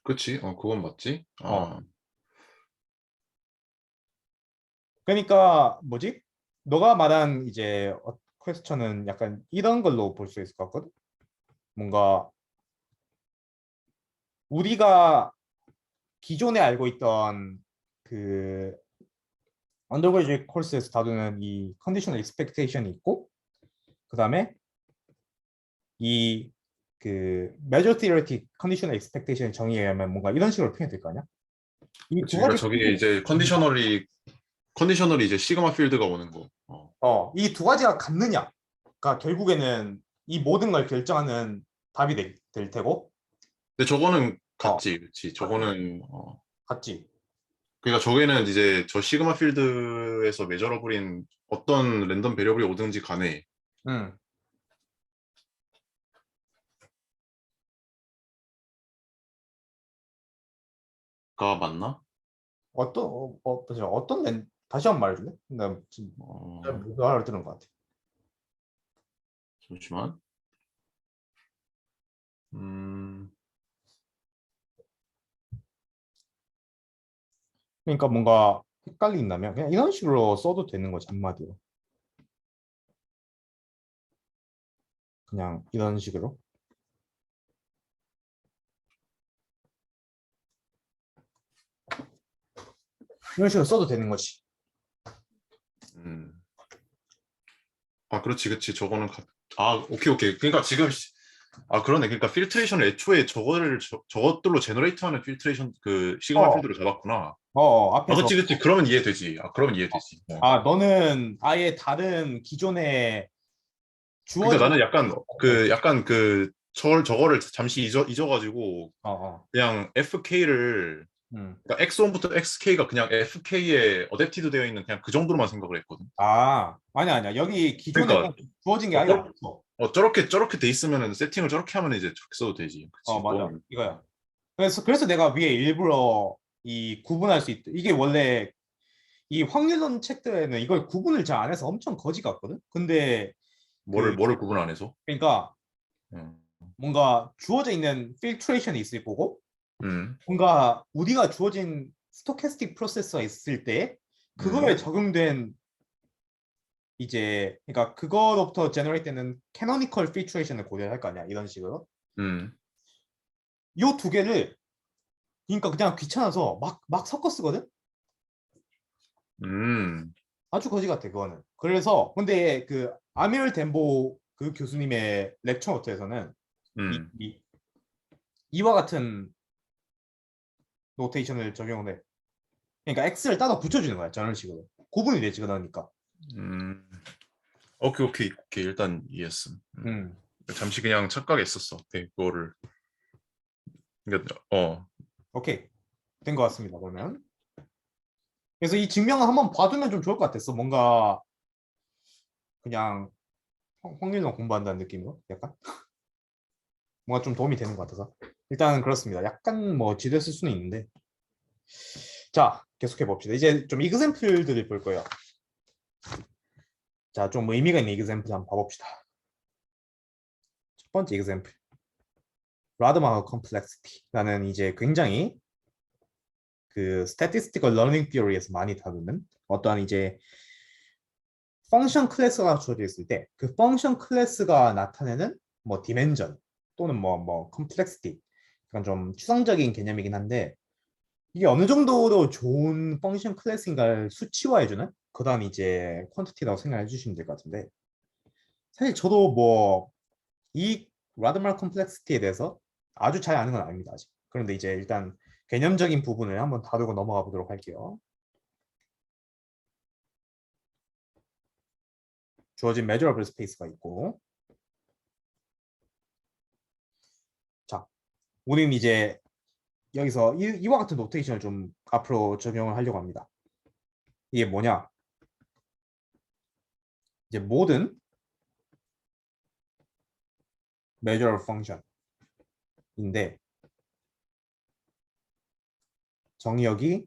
그치? 그건 맞지? 어. 그러니까 뭐지? 너가 말한 이제 퀘스천은 약간 이런 걸로 볼 수 있을 것 같거든. 뭔가 우리가 기존에 알고 있던 그 언더그래듀에이트 코र्스에서 다루는 이 컨디셔널 익스펙테이션이 있고, 그 다음에 이 그 메저 티어리틱 컨디셔널 익스펙테이션 정의에 의하면 뭔가 이런 식으로 표현될 거 아니야? 이 두 그러니까 가지 저게 이제 컨디셔널이 이제 시그마 필드가 오는 거. 이 두 가지가 같느냐가 결국에는 이 모든 걸 결정하는 답이 될 테고. 근데 저거는 어, 같지, 그렇지. 저거는 같지. 그러니까 저게는 이제 저 시그마 필드에서 메저러블인 어떤 랜덤 베리어블이 오든지 간에 응. 가 맞나? 어떤 다시 한 번 말해줄래? 나 지금 어, 못 알아들은 것 같아. 잠시만. 음, 그러니까 뭔가 헷갈린다면 그냥 이런 식으로 써도 되는 거지, 한마디로. 그냥 이런 식으로. 이런 식으로 써도 되는 거지. 음. 아, 그렇지, 그렇지. 저거는 오케이, 오케이. 그러니까 지금 그러네. 그러니까 필트레이션을 애초에 저것들로 제너레이트하는 필트레이션 그 시그마 어, 필드로 잡았구나. 앞에서. 그렇지, 그렇지. 그러면 이해되지. 그러면 이해되지. 너는 아예 다른 기존에 그러니까 주어진. 나는 약간 저거를 잠시 잊어가지고 어, 어. 그냥 FK를 음. 그러니까 X1부터 XK가 그냥 FK에 어댑티드 되어 있는 그냥 그 정도로만 생각을 했거든. 아니야. 여기 기존에 그러니까 주어진 게 어, 아예 저렇- 없어. 저렇게 돼 있으면은 세팅을 저렇게 하면 이제 저렇게 써도 되지. 그치? 맞아. 그건 이거야. 그래서 내가 위에 일부러 이 구분할 수 있다. 이게 원래 이 확률론 책들에는 이걸 구분을 잘 안 해서 엄청 거지 같거든. 근데 그 뭐를 구분 안 해서. 그러니까 음, 뭔가 주어져 있는 필트레이션이 있을 거고, 음, 뭔가 우리가 주어진 스토캐스틱 프로세서가 있을 때 그거에 음, 적용된 이제 그러니까 그거로부터 제너레이트 되는 캐노니컬 필트레이션을 고려할 거 아니야, 이런 식으로. 음, 요 두 개를 그러니까 그냥 귀찮아서 막 섞어 쓰거든. 음, 아주 거지 같아 그거는. 그래서 근데 그 아미얼 덴보 그 교수님의 렉처 노트에서는 이, 음, 이 이와 같은 노테이션을 적용을 해. 그러니까 x를 따로 붙여주는 거야, 저런 식으로. 구분이 되지 그러니까. 음. 오케이. 일단 이해했음. 음. 잠시 그냥 착각했었어. 그거를. 그러니까, 오케이, 된 것 같습니다 그러면. 그래서 이 증명을 한번 봐두면 좀 좋을 것 같았어. 뭔가 그냥 확률론 공부한다는 느낌으로 약간 뭔가 좀 도움이 되는 것 같아서. 일단 그렇습니다. 약간 뭐 지루했을 수는 있는데. 자, 계속해 봅시다. 이제 좀 이그샘플들을 볼 거예요. 자, 좀 의미가 있는 이그샘플 한번 봐봅시다. 첫 번째 이그샘플, 라드마흐 컴플렉시티라는 이제 굉장히 그 statistical learning theory에서 많이 다루는 어떠한 이제 펑션 클래스가 주어져 있을 때 그 펑션 클래스가 나타내는 뭐 디멘전 또는 뭐 컴플렉시티, 약간 좀 추상적인 개념이긴 한데, 이게 어느 정도로 좋은 펑션 클래스인가를 수치화해주는 그다음 이제 퀀티티라고 생각해 주시면 될 것 같은데, 사실 저도 뭐 이 라드말 컴플렉시티에 대해서 아주 잘 아는 건 아닙니다 아직. 그런데 이제 일단 개념적인 부분을 한번 다루고 넘어가 보도록 할게요. 주어진 measurable 스페이스가 있고, 자, 우리는 이제 여기서 이와 같은 노테이션을 좀 앞으로 적용을 하려고 합니다. 이게 뭐냐? 이제 모든 measurable function인데 정의역이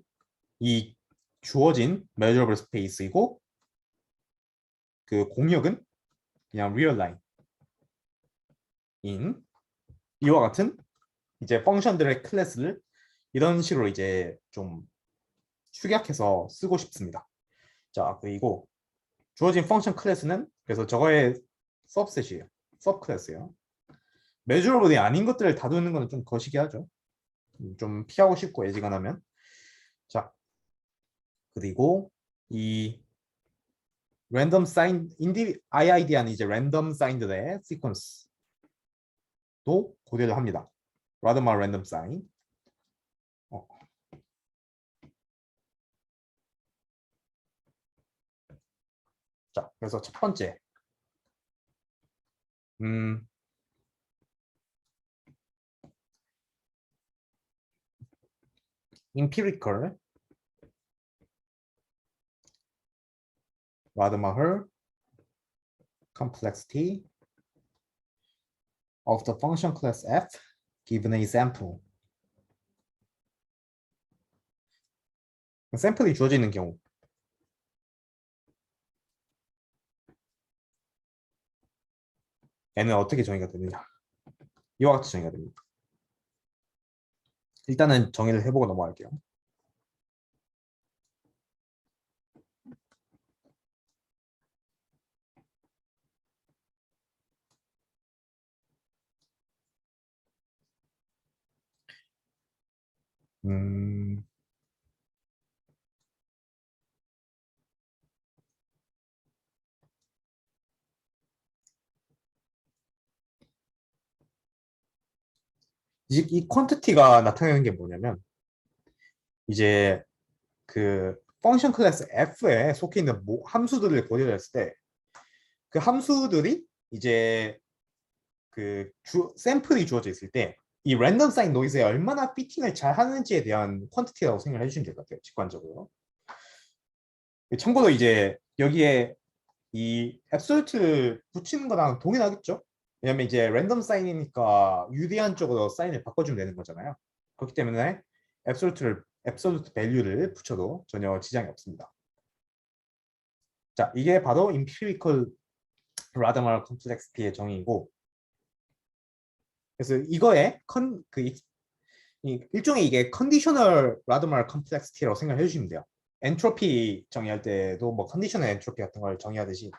이 주어진 measurable space이고, 그 공역은 그냥 real line인 이와 같은 이제 펑션들의 클래스를 이런 식으로 이제 좀 축약해서 쓰고 싶습니다. 자, 그리고 주어진 펑션 클래스는 그래서 저거의 서브셋이에요. 서브 클래스예요. 메저러블이 아닌 것들을 다루는 거는 좀 거시기 하죠. 좀 피하고 싶고 애지간하면. 자, 그리고 이 랜덤 사인 IID는 이제 랜덤 사인들의 시퀀스도 고려를 합니다. 라드마 랜덤 사인. 자, 그래서 첫 번째, empirical Rademacher complexity of the function class f given a sample. 샘플이 주어져 있는 경우 n은 어떻게 정의가 되느냐, 이와 같이 정의가 됩니다. 일단은 정의를 해보고 넘어갈게요. 음, 이 퀀티티가 나타내는 게 뭐냐면 이제 그 펑션 클래스 F에 속해 있는 함수들을 고려했을 때 그 함수들이 이제 그 샘플이 주어져 있을 때 이 랜덤 사인 노이즈에 얼마나 피팅을 잘 하는지에 대한 퀀티티라고 생각을 해주시면 될 것 같아요. 직관적으로. 참고로 이제 여기에 이 앱솔루트 붙이는 거랑 동일하겠죠? 왜냐면 이제 랜덤 사인이니까 유리한 쪽으로 사인을 바꿔주면 되는 거잖아요. 그렇기 때문에 앱솔루트 밸류를 붙여도 전혀 지장이 없습니다. 자, 이게 바로 empirical 라드마르 컴플렉시티의 정의이고, 그래서 이거에 일종의 이게 컨디셔널 라드마르 컴플렉시티라고 생각해 주시면 돼요. 엔트로피 정의할 때도 뭐 컨디셔널 엔트로피 같은 걸 정의하듯이.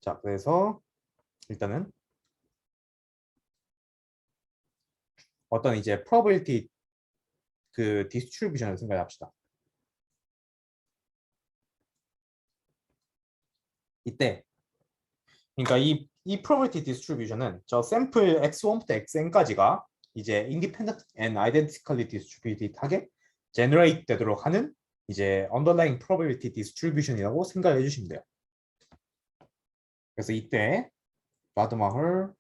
자, 그래서 일단은 어떤 이제 probability 그 디스트리뷰션을 생각해 합시다. 이때 그러니까 이 probability distribution은 저 샘플 x1부터 xn까지가 이제 independent and identically distributed하게 generate 되도록 하는 이제 underlying probability distribution이라고 생각을 해주시면 돼요. 그래서 이때 라드마흐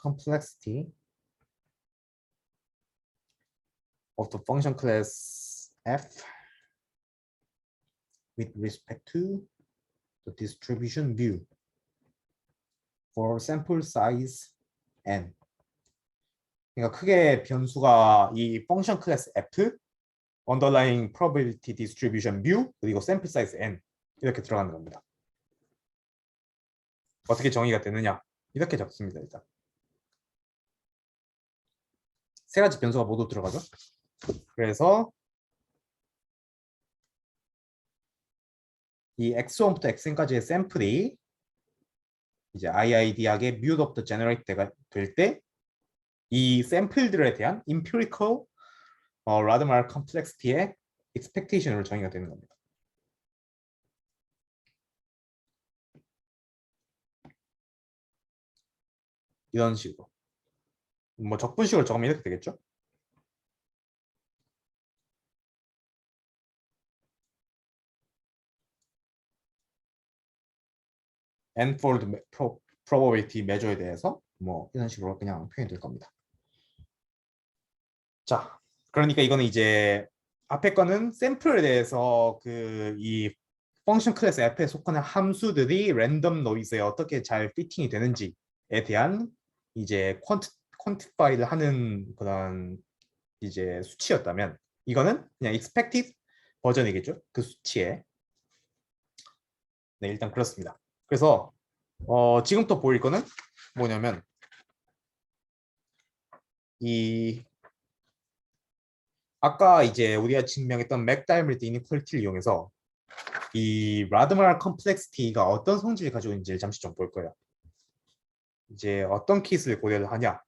complexity of the function class f with respect to the distribution view for sample size n. 그러니까 크게 변수가 이 펑션 클래스 f, underlying probability distribution view, 그리고 sample size n 이렇게 들어가는 겁니다. 어떻게 정의가 되느냐? 이렇게 적습니다. 일단 세 가지 변수가 모두 들어가죠. 그래서 이 x1부터 xn까지의 샘플이 이제 IID하게 뮤드업도 제너레이트 될 때 이 샘플들에 대한 empirical 라드마르 컴플렉시티의 expectation으로 정의가 되는 겁니다. 이런 식으로 뭐 적분식으로 적으면 이렇게 되겠죠. nfold probability measure에 대해서 뭐 이런 식으로 그냥 표현이 될 겁니다. 자, 그러니까 이거는 이제 앞에 거는 샘플에 대해서 그 이 펑션 클래스 F에 속하는 함수들이 랜덤 노이즈에 어떻게 잘 피팅이 되는지에 대한 이제 퀀티파이를 하는 그런 이제 수치였다면, 이거는 그냥 expected 버전이겠죠. 그 수치에. 네, 일단 그렇습니다. 그래서 지금부터 보일 거는 뭐냐면 이 아까 이제 우리가 증명했던 맥다이머트 이니퀄리티를 이용해서 이 라드마르 컴플렉시티가 어떤 성질을 가지고 있는지를 잠시 좀 볼 거예요. 이제 어떤 케이스를 고려를 하냐?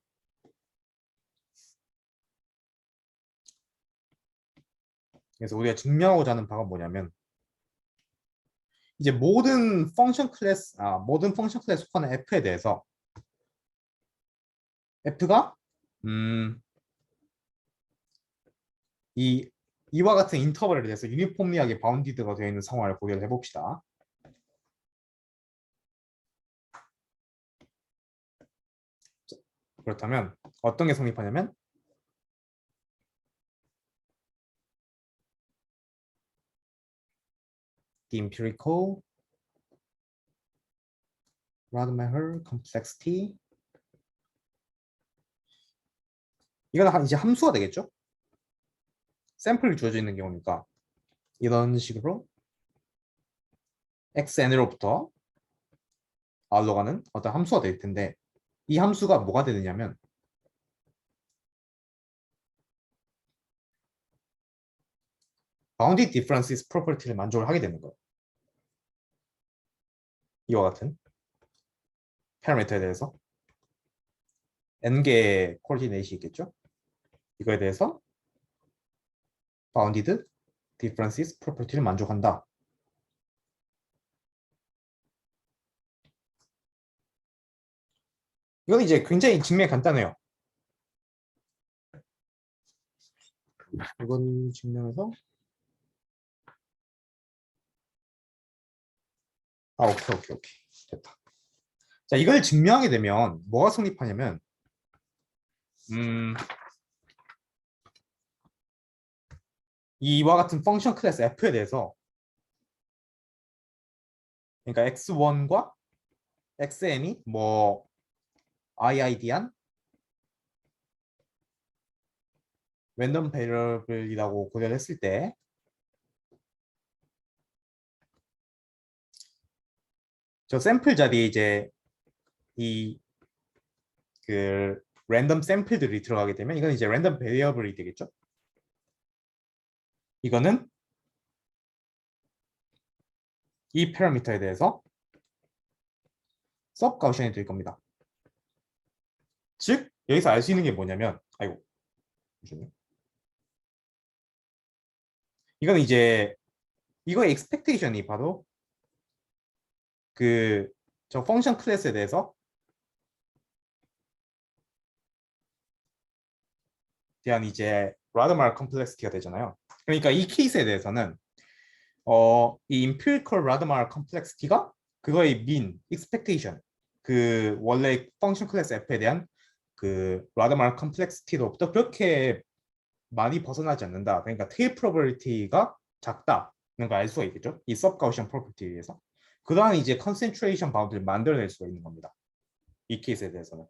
그래서 우리가 증명하고자 하는 바가 뭐냐면 이제 모든 펑션 클래스 속하는 f에 대해서 f가 이 이와 같은 인터벌에 대해서 유니폼리하게 바운디드가 되어 있는 상황을 고려를 해봅시다. 그렇다면 어떤 게 성립하냐면 the empirical Rademacher complexity 이건 이제 함수가 되겠죠? 샘플이 주어져 있는 경우니까 이런 식으로 xn으로부터 r로 가는 어떤 함수가 될 텐데 이 함수가 뭐가 되느냐면 bounded differences property를 만족을 하게 되는 거예요. 이와 같은 파라미터에 대해서 n개의 코디네이트이 있겠죠? 이거에 대해서 bounded differences property를 만족한다. 이건 이제 굉장히 증명이 간단해요. 이건 증명해서 오케이 됐다. 자, 이걸 증명하게 되면 뭐가 성립하냐면 이와 같은 펑션 클래스 f에 대해서 그러니까 x1과 xn이 뭐 iid한 랜덤 베리어블이라고 고려를 했을 때 저 샘플 자리에 이제 이 그 랜덤 샘플들이 들어가게 되면 이건 이제 랜덤 베리어블이 되겠죠. 이거는 이 파라미터에 대해서 서브 가우션이 될 겁니다. 즉 여기서 알 수 있는 게 뭐냐면 잠시만요. 이건 이제 이거의 expectation이 바로 그 저 펑션 클래스에 대해서 대한 이제 라드마르 컴플렉시티가 되잖아요. 그러니까 이 케이스에 대해서는 이 empirical 라드마르 컴플렉시티가 그거의 mean, expectation 그 원래 펑션 클래스 f에 대한 그 라드마르 컴플렉시티로부터 그렇게 많이 벗어나지 않는다. 그러니까 테일 프로버비리티가 작다는 걸 알 수가 있겠죠. 이 서브가우션 프로퍼티에 의해서. 그러한 이제 컨센트레이션 바운드를 만들어낼 수가 있는 겁니다. 이 케이스에 대해서는.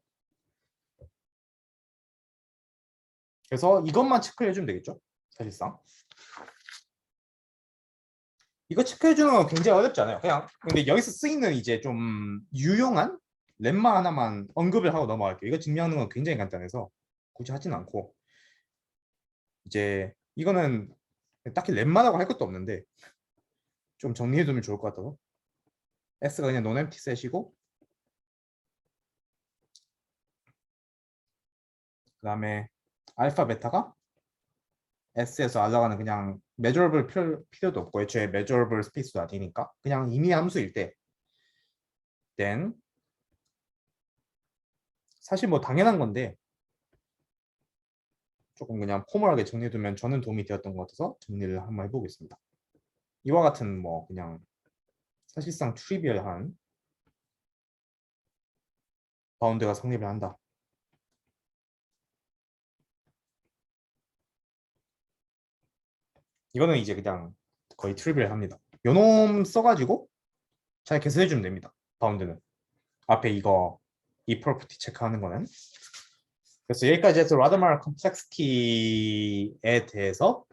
그래서 이것만 체크를 해주면 되겠죠. 사실상. 이거 체크해주는 건 굉장히 어렵지 않아요. 그냥 근데 여기서 쓰이는 이제 좀 유용한 렘마 하나만 언급을 하고 넘어갈게요. 이거 증명하는 건 굉장히 간단해서 굳이 하진 않고 이제 이거는 딱히 렘마라고 할 것도 없는데 좀 정리해두면 좋을 것 같아서 S가 그냥 논엠티 셋이고 그 다음에 알파 베타가 S에서 알라가는 그냥 measurable 필요도 없고 애초에 measurable 스페이스도 아니니까 그냥 임의 함수일 때 then 사실 뭐 당연한 건데 조금 그냥 포멀하게 정리해두면 저는 도움이 되었던 것 같아서 정리를 한번 해보겠습니다. 이와 같은 뭐 그냥 사실상 트리비얼한 바운드가 성립을 한다. 이거는 이제 그냥 거의 트리비얼합니다. 요놈 써가지고 잘 계산해주면 됩니다. 바운드는 앞에 이 프로퍼티 체크하는 거는. 그래서 여기까지 해서 라드마르 컴플렉시티에 대해서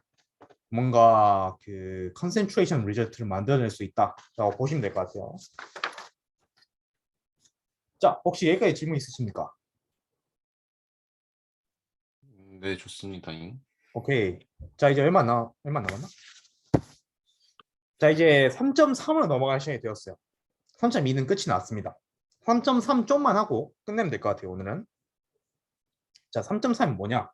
뭔가 그 컨센트레이션 리저트를 만들어낼 수 있다라고 보시면 될 것 같아요. 자, 혹시 여기까지 질문 있으십니까? 네, 좋습니다. 오케이. 자, 이제 얼마 남았나? 자, 이제 3.3으로 넘어갈 시간이 되었어요. 3.2는 끝이 났습니다. 3.3 좀만 하고 끝내면 될 것 같아요, 오늘은. 자, 3.3은 뭐냐?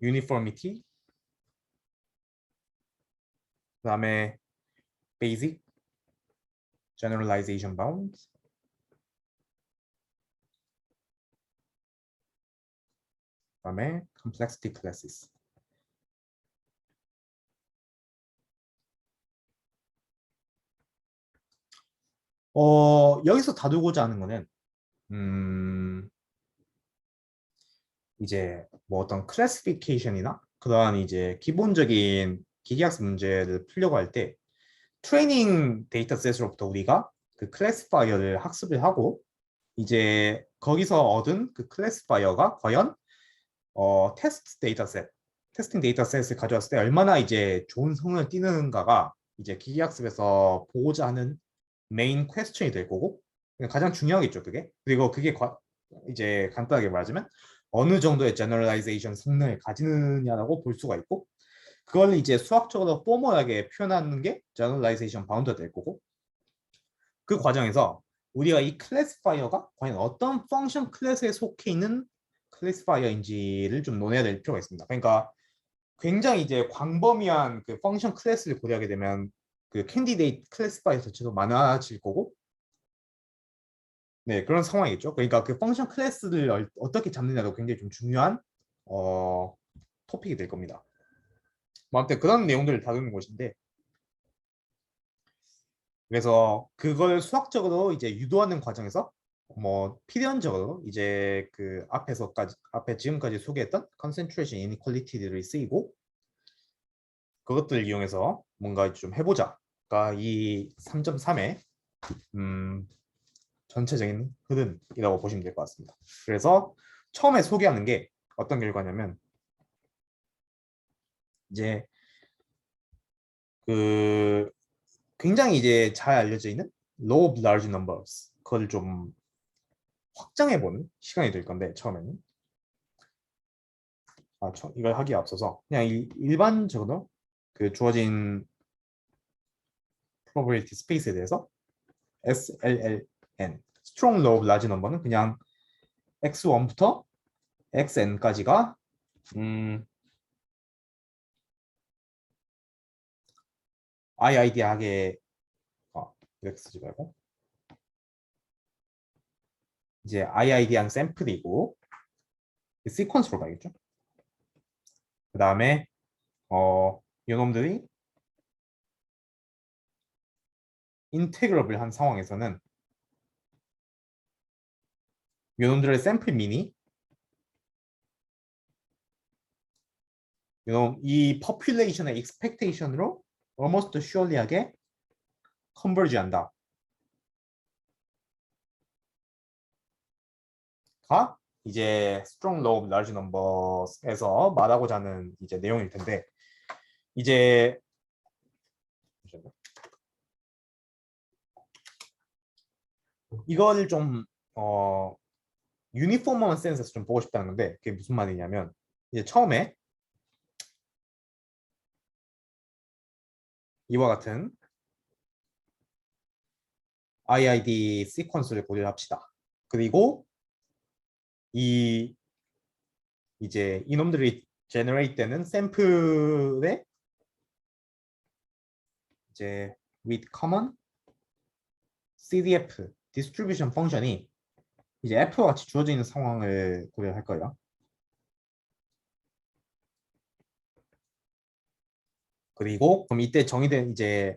uniformity, 그다음에 basic, generalization bounds, 그다음에 complexity classes. 여기서 다루고자 하는 거는 이제 뭐 어떤 클래시피케이션이나 그러한 이제 기본적인 기계학습 문제를 풀려고 할 때 트레이닝 데이터셋으로부터 우리가 그 클래시파이어를 학습을 하고 이제 거기서 얻은 그 클래시파이어가 과연 테스팅 데이터셋을 가져왔을 때 얼마나 이제 좋은 성능을 띠는가가 이제 기계학습에서 보고자 하는 메인 퀘스천이 될 거고 가장 중요하겠죠 그게. 그리고 그게 이제 간단하게 말하자면 어느 정도의 제너럴라이제이션 성능을 가지느냐라고 볼 수가 있고 그걸 이제 수학적으로 포멀하게 표현하는 게 제너럴라이제이션 바운드가 될 거고 그 과정에서 우리가 이 클래시파이어가 과연 어떤 펑션 클래스에 속해 있는 클래시파이어인지를 좀 논해야 될 필요가 있습니다. 그러니까 굉장히 이제 광범위한 그 펑션 클래스를 고려하게 되면 그 캔디데이트 클래시파이어 자체도 많아질 거고 네 그런 상황이겠죠. 그러니까 그 펑션 클래스를 어떻게 잡느냐도 굉장히 좀 중요한 토픽이 될 겁니다. 뭐 아무튼 그런 내용들을 다루는 곳인데 그래서 그걸 수학적으로 이제 유도하는 과정에서 뭐 필연적으로 이제 그 앞에 지금까지 소개했던 concentration inequality들이 쓰이고 그것들을 이용해서 뭔가 좀 해보자. 그러니까 이 3.3의 전체적인 흐름이라고 보시면 될 것 같습니다. 그래서 처음에 소개하는 게 어떤 결과냐면 이제 그 굉장히 이제 잘 알려져 있는 law of large numbers 그걸 좀 확장해보는 시간이 될 건데 처음에는 이걸 하기에 앞서서 그냥 일반적으로 그 주어진 probability 스페이스에 대해서 SLLN strong law of large number는 그냥 x1부터 xn까지가 IID하게 이렇게 쓰지 말고 이제 IID한 샘플이고 시퀀스로 가겠죠. 그 다음에 이놈들이 인테그러블 한 상황에서는 이놈들의 샘플 미니 이 population의 expectation으로 almost surely하게 컨버지한다. 가 이제 strong law of large numbers에서 말하고자 하는 이제 내용일 텐데 이제 이걸 좀 유니폼한 센스에서 좀 보고 싶다는 건데 그게 무슨 말이냐면 이제 처음에 이와 같은 IID 시퀀스를 고려를 합시다. 그리고 이제 이놈들이 제너레이트 되는 샘플에 이제 with common CDF distribution 펑션이 이제 F와 같이 주어져 있는 상황을 고려할 거예요. 그리고 그럼 이때 정의된 이제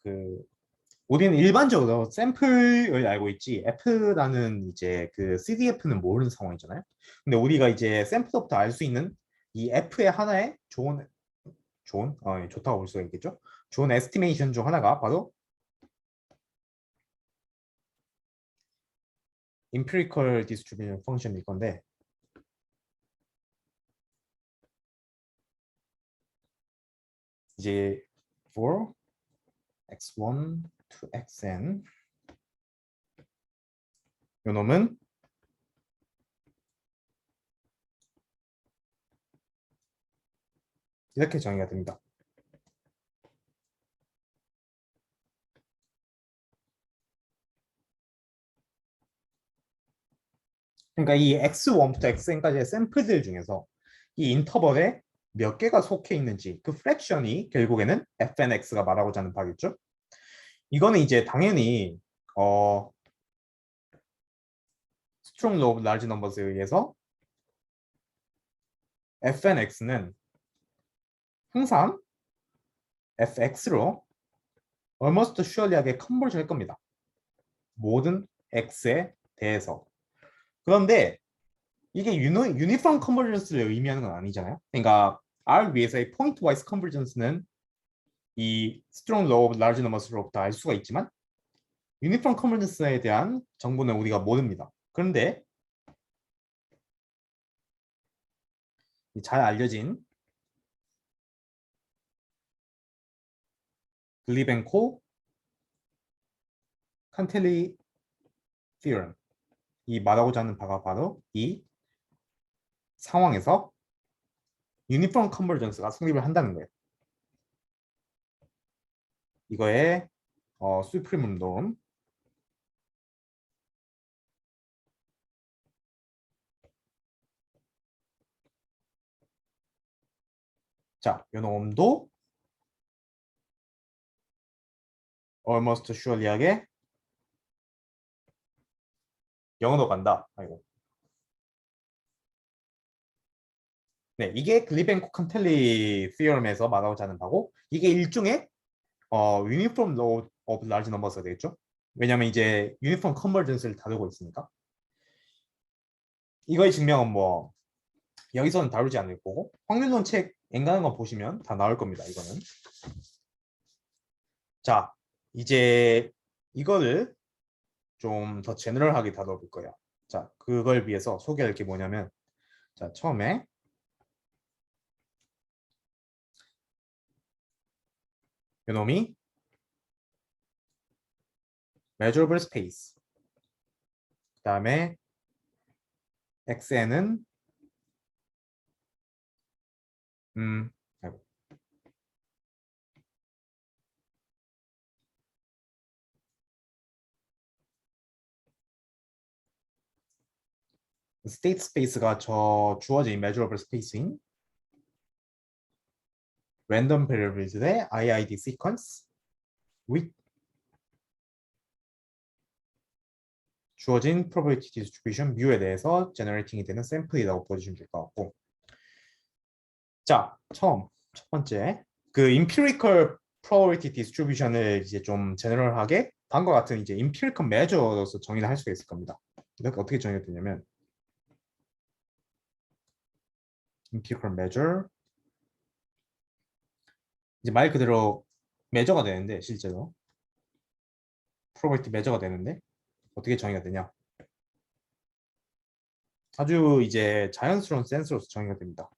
그 우리는 일반적으로 샘플을 알고 있지 F라는 이제 그 CDF는 모르는 상황이잖아요. 근데 우리가 이제 샘플부터 알 수 있는 이 F의 하나의 좋다고 볼 수가 있겠죠. 좋은 에스티메이션 중 하나가 바로 empirical distribution function일 건데 이제 for x1 to xn 요 놈은 이렇게 정의가 됩니다. 그러니까 이 x1부터 xn까지의 샘플들 중에서 이 인터벌에 몇 개가 속해 있는지 그 프랙션이 결국에는 fnx가 말하고자 하는 바겠죠. 이거는 이제 당연히 strong law of large numbers에 의해서 fnx는 항상 fx로 almost surely하게 컨버전 할 겁니다. 모든 x에 대해서. 그런데 이게 유니폼 컨버전스를 의미하는 건 아니잖아요. 그러니까 R 위에서의 포인트 와이스 컨버전스는 이 strong law of large numbers로부터 알 수가 있지만 유니폼 컨버전스에 대한 정보는 우리가 모릅니다. 그런데 잘 알려진 글리벤코 칸텔리 theorem 이 말하고자 하는 바가 바로 이 상황에서 유니폼 컨버전스가 성립을 한다는 거예요. 이거의 supreme norm 자, 이 놈도 almost surely하게 영어로 간다. 아이고. 네, 이게 글리벤코 칸텔리 theorem에서 말하고자 하는 바고 이게 일종의 uniform law of large numbers가 되겠죠. 왜냐하면 이제 유니폼 컨버전스를 다루고 있으니까. 이거의 증명은 뭐 여기서는 다루지 않을 거고 확률론 책 엔간한 거 보시면 다 나올 겁니다. 이거는. 자, 이제 이거를 좀 더 제너럴하게 다뤄볼 거예요. 자, 그걸 위해서 소개할 게 뭐냐면 자, 처음에 요놈이 measurable space 그 다음에 xn은 아이고. state space가 저 주어진 measurable space인 random variables의 IID sequence with 주어진 probability distribution mu에 대해서 generating이 되는 샘플이라고 보여주시면 될 것 같고 자, 첫 번째 그 empirical probability distribution을 이제 좀 제너럴하게 다음과 같은 이제 empirical measure로서 정의를 할 수가 있을 겁니다. 이렇게 어떻게 정의가 되냐면 empirical measure 이제 말 그대로 메저가 되는데 실제로 probability measure가 되는데 어떻게 정의가 되냐? 아주 이제 자연스러운 센스로서 정의가 됩니다.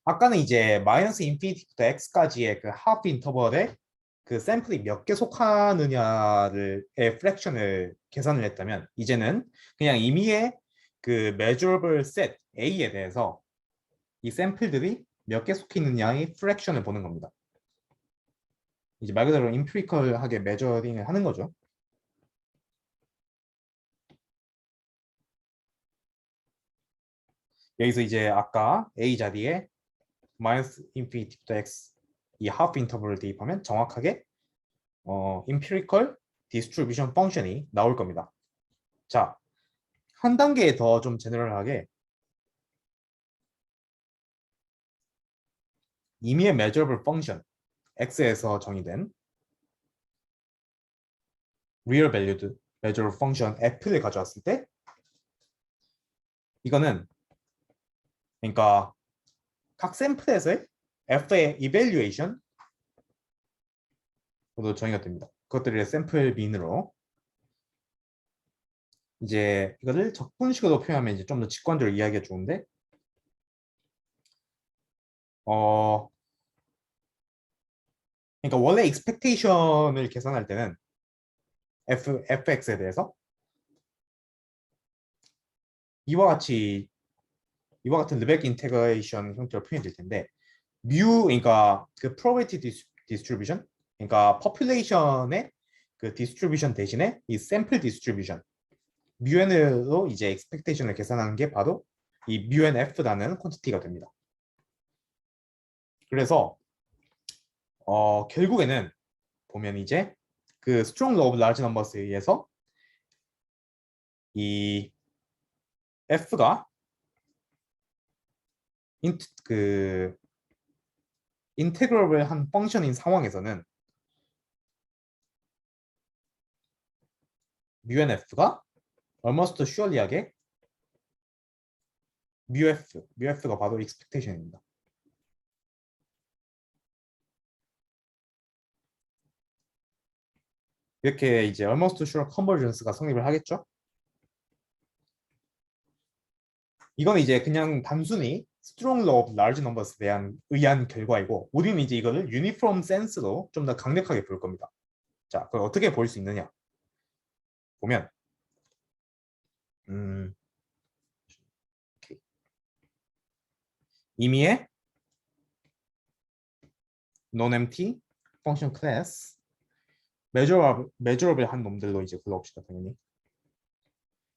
아까는 이제 마이너스 인피니티부터 x까지의 그 하프 인터벌에 그 샘플이 몇 개 속하느냐를 프랙션을 계산을 했다면 이제는 그냥 임의의 그 measurable set A에 대해서 이 샘플들이 몇 개 속해 있느냐의 프랙션을 보는 겁니다. 이제 말 그대로 인피리컬하게 메저링을 하는 거죠. 여기서 이제 아까 A 자리에 마이너스 인피니티부터 x 이 하프 인터벌을 대입하면 정확하게 empirical distribution function이 나올 겁니다. 자, 한 단계 더 좀 제너럴하게 임의의 measurable function x에서 정의된 real valued measurable function f를 가져왔을 때 이거는 그러니까 각 샘플에서의 f의 evaluation으로 정의가 됩니다. 그것들의 샘플 민으로 이제 이거를 적분식으로 표현하면 이제 좀 더 직관적으로 이해하기가 좋은데 그러니까 원래 expectation을 계산할 때는 fx에 대해서 이와 같은 르벡 인테그레이션 형태로 표현이 될 텐데 뮤 그러니까 그 probability distribution 그러니까 population의 그 distribution 대신에 이 sample distribution 뮤n으로 이제 expectation을 계산하는 게 바로 이 뮤nf라는 퀀티티가 됩니다. 그래서 결국에는 보면 이제 그 strong law of large numbers에 의해서 이 f가 그 인테그럴을 한 펑션인 상황에서는 뮤nf가 almost surely하게 뮤f가 바로 expectation입니다. 이렇게 이제 almost sure convergence가 성립을 하겠죠. 이건 이제 그냥 단순히 strong law of large numbers에 의한 결과이고 우리는 이제 이거를 uniform sense로 좀 더 강력하게 볼 겁니다. 자, 그걸 어떻게 볼 수 있느냐? 보면 임의의 non-empty function class measurable 한 놈들로 이제 불러봅시다. 당연히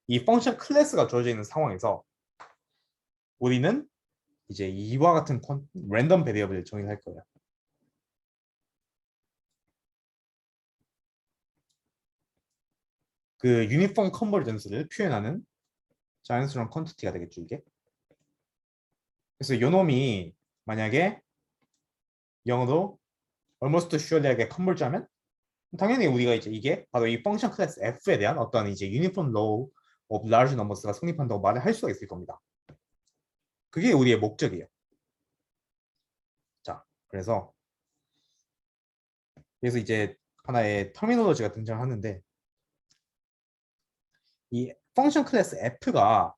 이 펑션 클래스가 주어져 있는 상황에서 우리는 이제 이와 같은 랜덤 베리어블을 정의할 거예요. 그 유니폼 컨버전스를 표현하는 자연스러운 퀀티티가 되겠죠, 이게. 그래서 요 놈이 만약에 영어로 almost surely하게 컨버즈하면 당연히 우리가 이제 이게 바로 이 펑션 클래스 f에 대한 어떤 이제 유니폼 law of large numbers가 성립한다고 말을 할 수가 있을 겁니다. 그게 우리의 목적이에요. 자, 그래서 이제 하나의 터미놀로지가 등장하는데 이 펑션 클래스 f가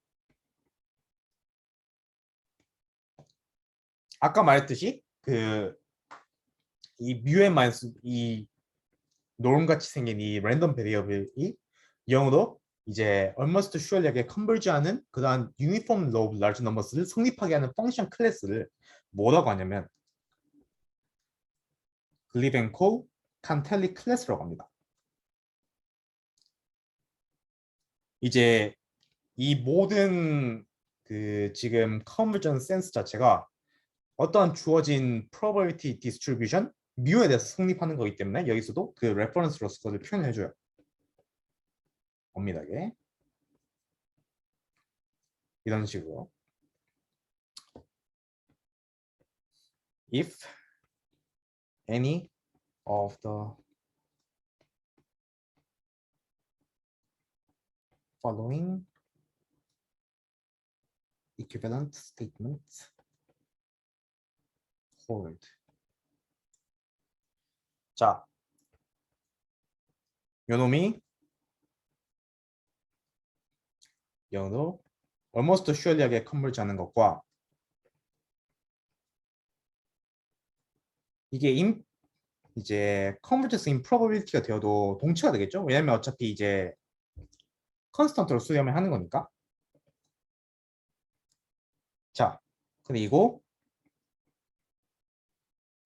아까 말했듯이 그 이 뮤엔 마이너스 이 노름 같이 생긴 이 랜덤 베리어블이 영어로 이제 almost surely하게 컨버즈하는 그러한 유니폼 law of large numbers를 성립하게 하는 펑션 클래스를 뭐라고 하냐면 글리벤코 칸텔리 클래스라고 합니다. 이제 이 모든 그 지금 컨버전 센스 자체가 어떠한 주어진 probability distribution 뮤에 대해서 성립하는 거기 때문에 여기서도 그 레퍼런스로서 그걸 표현해줘요. 엄밀하게 이런 식으로 if any of the following equivalent statements hold. 자, 요놈이 영어로 almost surely하게 컨버즈하는 것과 이게 이제 convergence improbability가 되어도 동치가 되겠죠? 왜냐면 어차피 이제 컨스턴트로 수렴을 하는 거니까. 자, 그리고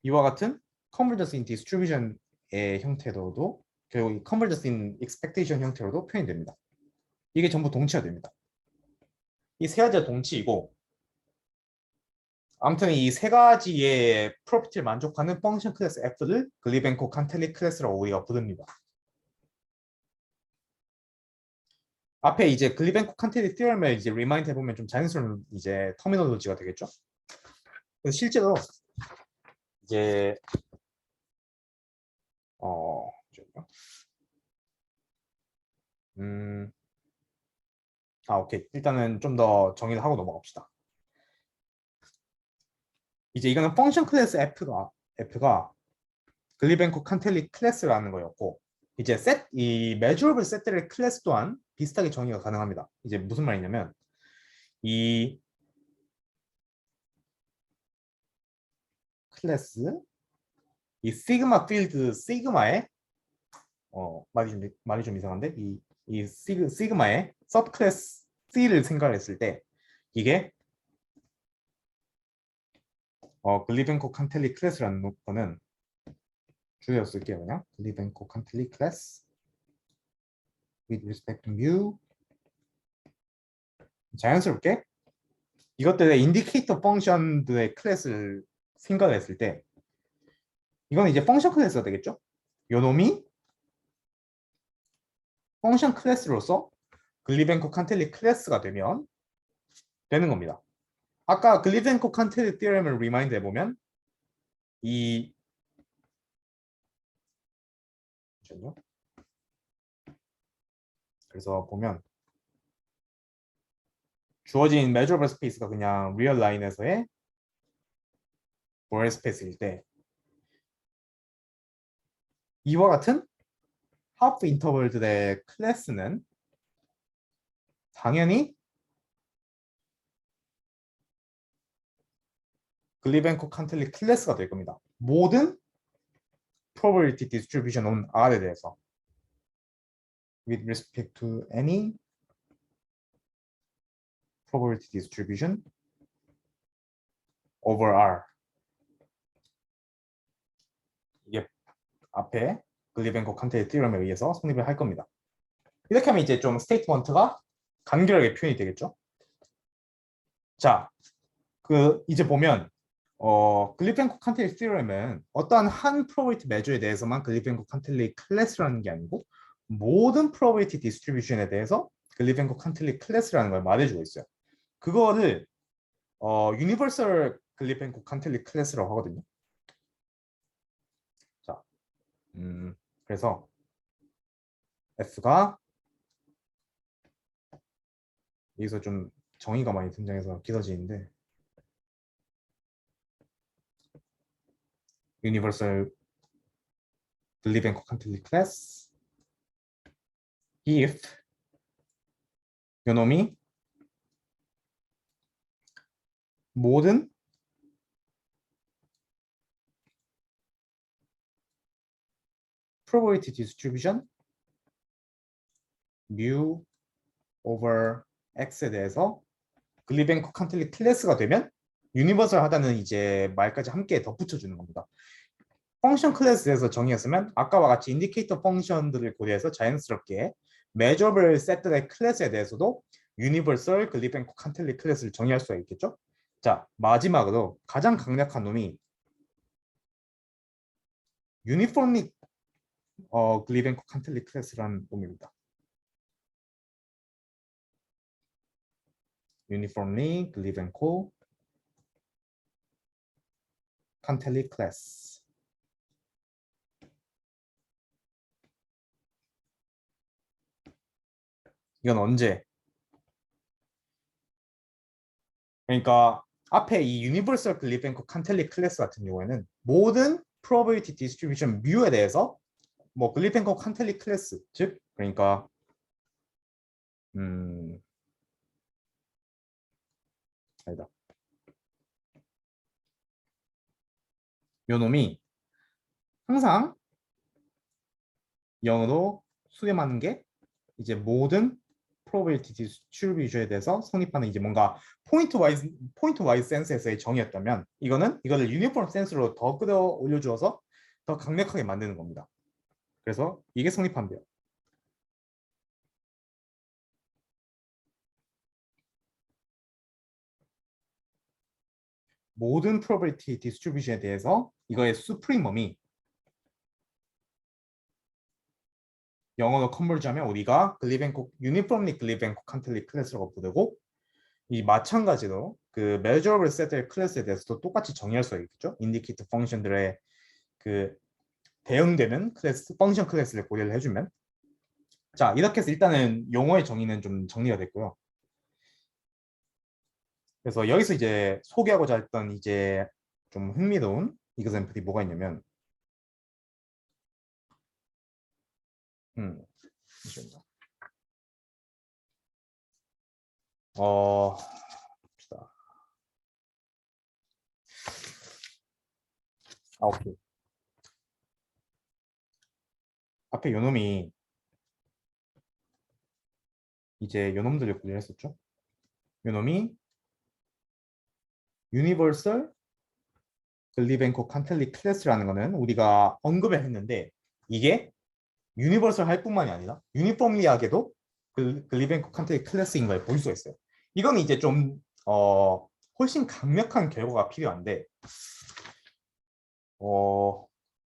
이와 같은 convergence in distribution의 형태로도 결국 이 convergence in expectation 형태로도 표현이 됩니다. 이게 전부 동치가 됩니다. 이 세 가지가 동치이고 아무튼 이 세 가지의 프로퍼티를 만족하는 펑션 클래스 F를 글리벤코 칸텔리 클래스라고 우리가 부릅니다. 앞에 이제 글리벤코 칸텔리 티어럼을 이제 리마인드 해보면 좀 자연스러운 이제 터미놀로지가 되겠죠. 그래서 실제로 이제 오케이. 일단은 좀 더 정의를 하고 넘어갑시다. 이제 이거는 펑션 클래스 F가 글리벤코 칸텔리 클래스라는 거였고 이제 이 measurable set들의 클래스 또한 비슷하게 정의가 가능합니다. 이제 무슨 말이냐면 이 클래스 이 시그마 필드 시그마의 말이 좀 이상한데 이 시그마의 서브 클래스 C를 생각했을 때 이게 글리벤코 칸텔리 클래스라는 거는 줄여 쓸게요. 그냥 글리벤코 칸텔리 클래스 with respect to mu 자연스럽게 이것들의 인디케이터 펑션들의 클래스를 생각을 했을 때 이거는 이제 펑션 클래스가 되겠죠? 요놈이 펑션 클래스로서 글리벤코 칸텔리 클래스가 되면 되는 겁니다. 아까 글리벤코 칸텔리 티어렘을 리마인드 해보면 이 잠시만요. 그래서 보면 주어진 measurable 스페이스가 그냥 리얼 라인에서의 보엘 스페이스일 때 이와 같은 하프 인터벌들의 클래스는 당연히 글리벤코 칸텔리 클래스가 될 겁니다. 모든 probability distribution on R에 대해서 with respect to any probability distribution over R. 이게 앞에 글리벤코 칸텔리 티어럼에 의해서 성립을 할 겁니다. 이렇게 하면 이제 좀 스테이트먼트가 간결하게 표현이 되겠죠. 자, 이제 보면 글리벤코 칸텔리 티어럼은 어떠한 한 프로버비티 메저에 대해서만 글리벤코 칸텔리 클래스라는 게 아니고 모든 프로버비티 디스트리뷰션에 대해서 글리벤코 칸텔리 클래스라는 걸 말해주고 있어요. 그거를 유니버설 글리벤코 칸텔리 클래스라고 하거든요. 자, 그래서 F가 여기서 좀 정의가 많이 등장해서 길어지는데 Universal 글리벤코 칸텔리 클래스 if 요놈이 모든 probability distribution mu over x에 대해서 글리벤코 칸텔리 클래스가 되면 유니버설하다는 이제 말까지 함께 덧붙여 주는 겁니다. 펑션 클래스에서 정의했으면 아까와 같이 인디케이터 펑션들을 고려해서 자연스럽게 measurable set들의 클래스에 대해서도 유니버설 글리벤코 칸텔리 클래스를 정의할 수가 있겠죠. 자, 마지막으로 가장 강력한 놈이 유니폼리 글리벤코 칸텔리 클래스라는 놈입니다. uniformly 글리벤코 칸텔리 클래스. 이건 언제? 그러니까 앞에 이 유니버설 글리벤코 칸텔리 클래스 같은 경우에는 모든 probability distribution mu에 대해서 뭐 글리벤코 칸텔리 클래스 즉 그러니까 아니다. 요 놈이 항상 0으로 수렴하는 게 이제 모든 probability distribution에 대해서 성립하는 이제 뭔가 포인트 와이즈 센스에서의 정의였다면 이거를 유니폼 센스로 더 끌어올려 주어서 더 강력하게 만드는 겁니다. 그래서 이게 성립한대요. 모든 probability distribution에 대해서 이거의 수프리멈이 영어로 컨버트하면 우리가 유니폼리 글리벤코 칸텔리 클래스라고 부르고 이 마찬가지로 그 measurable set 클래스에 대해서도 똑같이 정의할 수 있겠죠. 인디케이터 펑션들의 그 대응되는 클래스 펑션 클래스를 고려를 해주면 자 이렇게 해서 일단은 용어의 정의는 좀 정리가 됐고요. 그래서 여기서 이제 소개하고자 했던 이제 좀 흥미로운 이그샘플이 뭐가 있냐면 잠시만요. 봅시다. 오케이. 앞에 요놈이 이제 요놈들을 구별했었죠. 요놈이 유니버설 글리벤코 칸텔리 클래스라는 거는 우리가 언급을 했는데 이게 유니버설 할 뿐만이 아니라 유니폼리하게도 글리벤코 칸텔리 클래스인 걸 볼 수가 있어요. 이건 이제 좀 훨씬 강력한 결과가 필요한데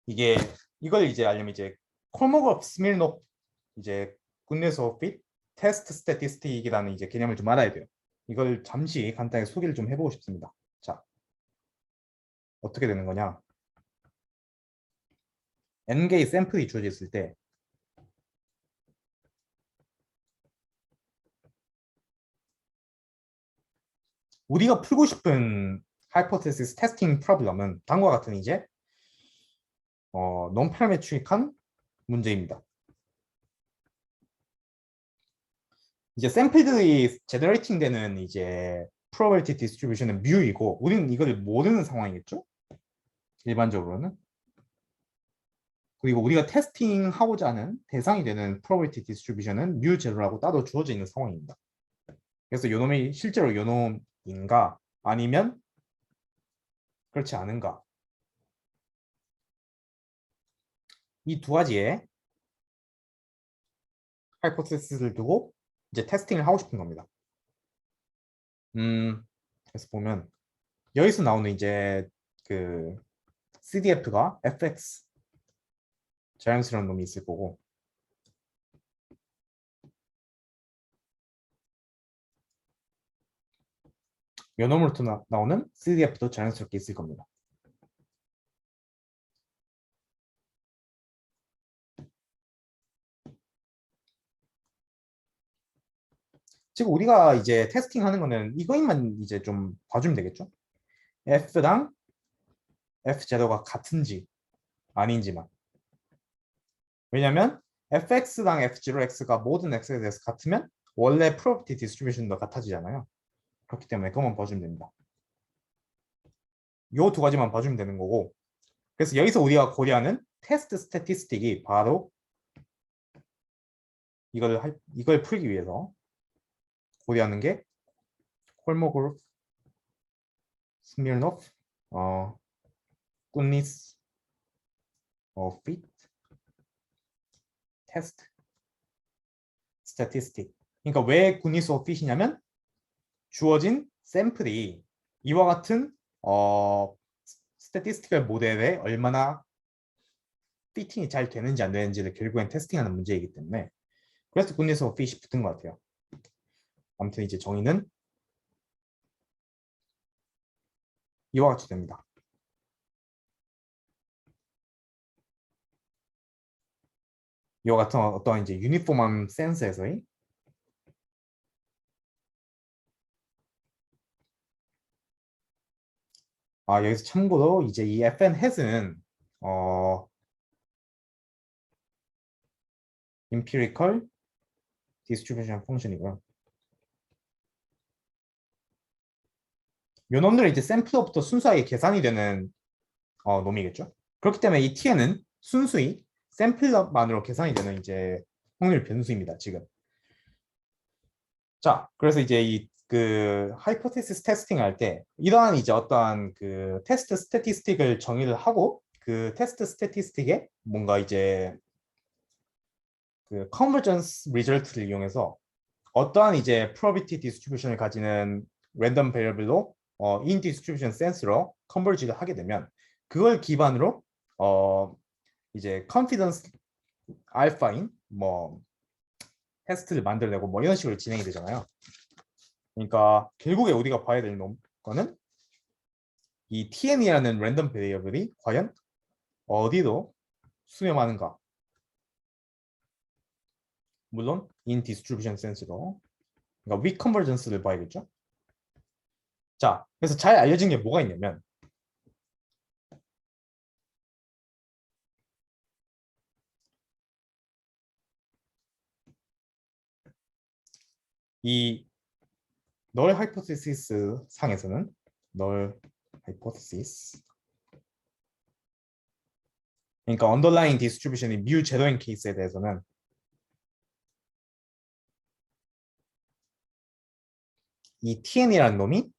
이게 이걸 이제 알려면 이제 콜모그룹 스밀노프 이제 굿네스 오브 핏 테스트 스태티스틱이라는 이제 개념을 좀 알아야 돼요. 이걸 잠시 간단히 소개를 좀 해보고 싶습니다. 자, 어떻게 되는 거냐? n개의 샘플이 주어져 있을 때 우리가 풀고 싶은 하이포테시스 테스팅 프로블럼은 다음과 같은 이제 논파라메트릭한 문제입니다. 이제 샘플들이 제너레이팅 되는 이제 probability distribution은 뮤이고 우리는 이걸 모르는 상황이겠죠? 일반적으로는. 그리고 우리가 테스팅하고자 하는 대상이 되는 probability distribution은 뮤 제로라고 따로 주어져 있는 상황입니다. 그래서 요놈이 실제로 요놈인가 아니면 그렇지 않은가 이 두 가지의 하이포테시스를 두고 이제 테스팅을 하고 싶은 겁니다. 그래서 보면 여기서 나오는 이제 그 CDF가 FX 자연스러운 놈이 있을 거고 요 놈으로부터 나오는 CDF도 자연스럽게 있을 겁니다. 지금 우리가 이제 테스팅하는 거는 이거만 이제 좀 봐주면 되겠죠? F랑 F0가 같은지 아닌지만. 왜냐면 fx랑 f0x가 모든 x에 대해서 같으면 원래 probability distribution도 같아지잖아요. 그렇기 때문에 그것만 봐주면 됩니다. 요 두 가지만 봐주면 되는 거고 그래서 여기서 우리가 고려하는 테스트 스태티스틱이 바로 이걸 풀기 위해서 고려하는 게 콜모그룹, 스미르노프, 꾼니스, 핏, 테스트, 스태티스틱. 그러니까 왜 꾼니스 핏이냐면 주어진 샘플이 이와 같은 스태티스티컬 모델에 얼마나 피팅이 잘 되는지 안 되는지를 결국엔 테스팅하는 문제이기 때문에 그래서 굿니스 핏이 붙은 것 같아요. 아무튼 이제 정의는 이와 같이 됩니다. 이와 같은 어떤 이제 유니폼한 센스에서의 여기서 참고로 이제 이 FN 햇은 empirical distribution function이고요. 요 놈들은 이제 샘플로부터 순수하게 계산이 되는 놈이겠죠. 그렇기 때문에 이 t는 순수히 샘플만으로 계산이 되는 이제 확률 변수입니다. 지금. 자, 그래서 이제 이 그 하이포테시스 테스팅 할 때 이러한 이제 어떠한 그 테스트 스태티스틱을 정의를 하고 그 테스트 스태티스틱에 뭔가 이제 그 컨버전스 리절트를 이용해서 어떠한 이제 프로비티 디스트리뷰션을 가지는 랜덤 베리어블로 인 디스트리뷰션 센스로 컨버지를 하게 되면 그걸 기반으로 이제 컨피던스 알파인 뭐 테스트를 만들어내고 뭐 이런 식으로 진행이 되잖아요. 그러니까 결국에 우리가 봐야 될 거는 이 TN이라는 랜덤 베리어블이 과연 어디로 수렴하는가. 물론 in distribution sense로 그러니까 weak convergence를 봐야겠죠. 자, 그래서 잘 알려진 게 뭐가 있냐면 이 널 하이포테시스 상에서는 널 하이포테시스 그러니까 언더라인 디스트리뷰션이 뮤 제로인 케이스에 대해서는 이 TN이라는 놈이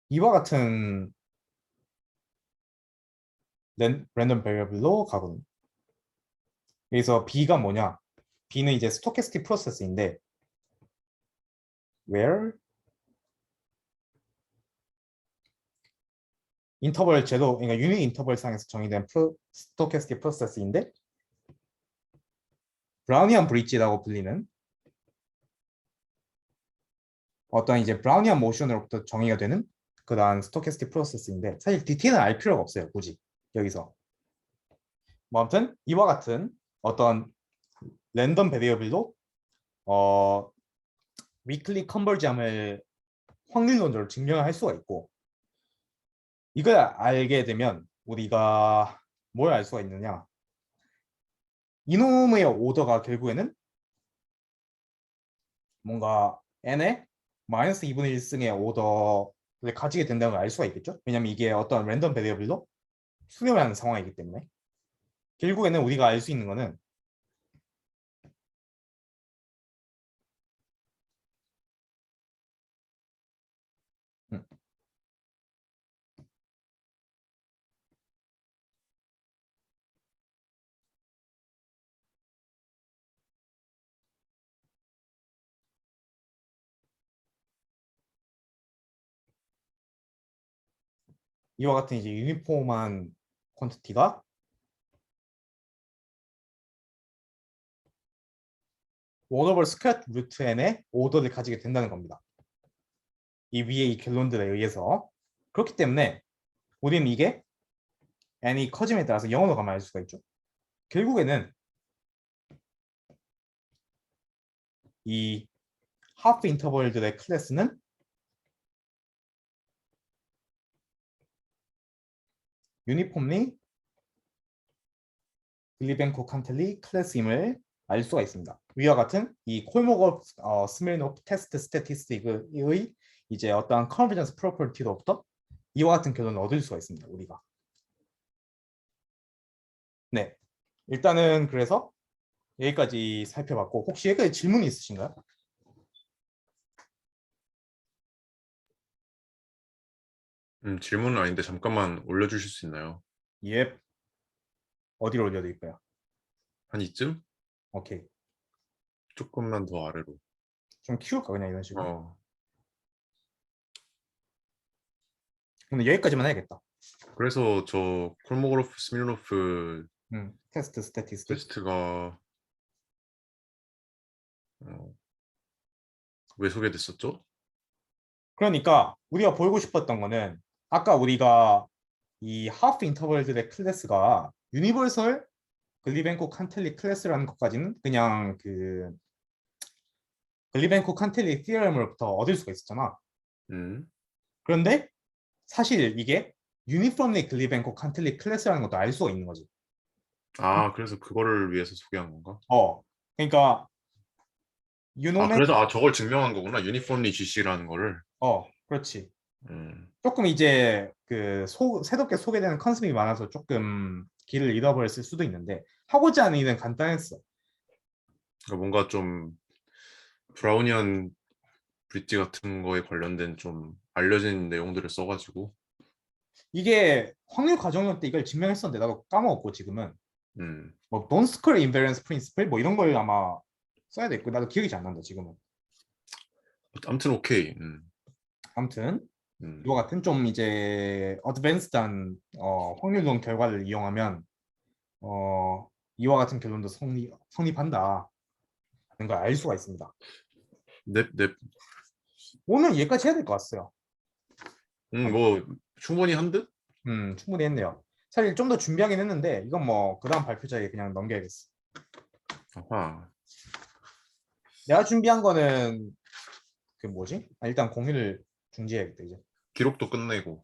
이와 같은 랜덤 베리어블로 가거든요. 여기서 B가 뭐냐? B는 이제 스토캐스틱 프로세스인데 where 인터벌 제도, 그러니까 유닛 인터벌 상에서 정의된 스토캐스틱 프로세스인데 브라우니안 브릿지라고 불리는 어떤 이제 브라우니안 모션으로부터 정의가 되는 그러한 스토캐스틱 프로세스인데 사실 디테일은 알 필요가 없어요. 굳이 여기서 뭐 아무튼 이와 같은 어떤 랜덤 베리어블로 위클리 컨버지함을 확률론적으로 증명을 할 수가 있고 이걸 알게 되면 우리가 뭘 알 수가 있느냐 이놈의 오더가 결국에는 뭔가 n의 마이너스 2분의 1승의 오더를 가지게 된다는 걸 알 수가 있겠죠. 왜냐면 이게 어떤 랜덤 베리어블로 수렴하는 상황이기 때문에 결국에는 우리가 알 수 있는 거는 이와 같은 이제 유니폼한 퀀티티가 워더벌 스퀘어 루트 n의 오더를 가지게 된다는 겁니다. 이 위에 이 결론들에 의해서 그렇기 때문에 우리는 이게 n이 커짐에 따라서 0으로 가면 알 수가 있죠. 결국에는 이 하프 인터벌들의 클래스는 유니폼리 빌리벤코 칸텔리 클래스임을 알 수가 있습니다. 위와 같은 이 콜모거 스밀노프 테스트 스태티스틱의 이제 어떠한 컨버전스 프로퍼티로부터 이와 같은 결론을 얻을 수가 있습니다. 우리가 네 일단은 그래서 여기까지 살펴봤고 혹시 여기까지 질문이 있으신가요? 질문은 아닌데 잠깐만 올려주실 수 있나요? 예. 어디로 올려드릴까요? 한 이쯤? 오케이. 조금만 더 아래로. 좀 키울까 그냥 이런 식으로. 어. 근데 여기까지만 해야겠다. 그래서 저 콜모그로프 스밀노프 테스트 스태티스틱. 테스트가 어, 왜 소개됐었죠? 그러니까 우리가 보이고 싶었던 거는 아까 우리가 이 하프 인터벌들의 클래스가 유니버설 글리벤코 칸텔리 클래스라는 것까지는 그냥 그 글리벤코 칸텔리 티어럼으로부터 얻을 수가 있었잖아. 음. 그런데 사실 이게 유니폼리 글리벤코 칸텔리 클래스라는 것도 알 수가 있는 거지. 아, 그래서 그거를 위해서 소개한 건가? 그러니까 아, 유놈의 그래서 저걸 증명한 거구나. 유니폼리 GC라는 거를. 그렇지. 음. 조금 이제 그 새롭게 소개되는 컨셉이 많아서 조금 길을 잃어버렸을 수도 있는데 하고자 하는 일은 간단했어. 그러니까 뭔가 좀 브라우니안 브릿지 같은 거에 관련된 좀 알려진 내용들을 써가지고. 이게 확률 과정론 때 이걸 증명했었는데 나도 까먹었고 지금은 음. 뭐 돈스컬 인베런스 프린시플 뭐 이런 걸 아마 써야 됐고 나도 기억이 잘 안 난다 지금은. 아무튼 오케이. 아무튼 음. 이와 같은 좀 이제 어드밴스드한 확률론 결과를 이용하면 이와 같은 결론도 성립한다는 걸 알 수가 있습니다. 넵. 오늘 얘기까지 해야 될 것 같아요. 뭐 충분히 한 듯? 충분히 했네요. 사실 좀 더 준비하긴 했는데 이건 뭐 그다음 발표자에게 그냥 넘겨야겠어. 아하. 내가 준비한 거는 그 뭐지? 일단 공유를 중지해야겠다 이제. 기록도 끝내고.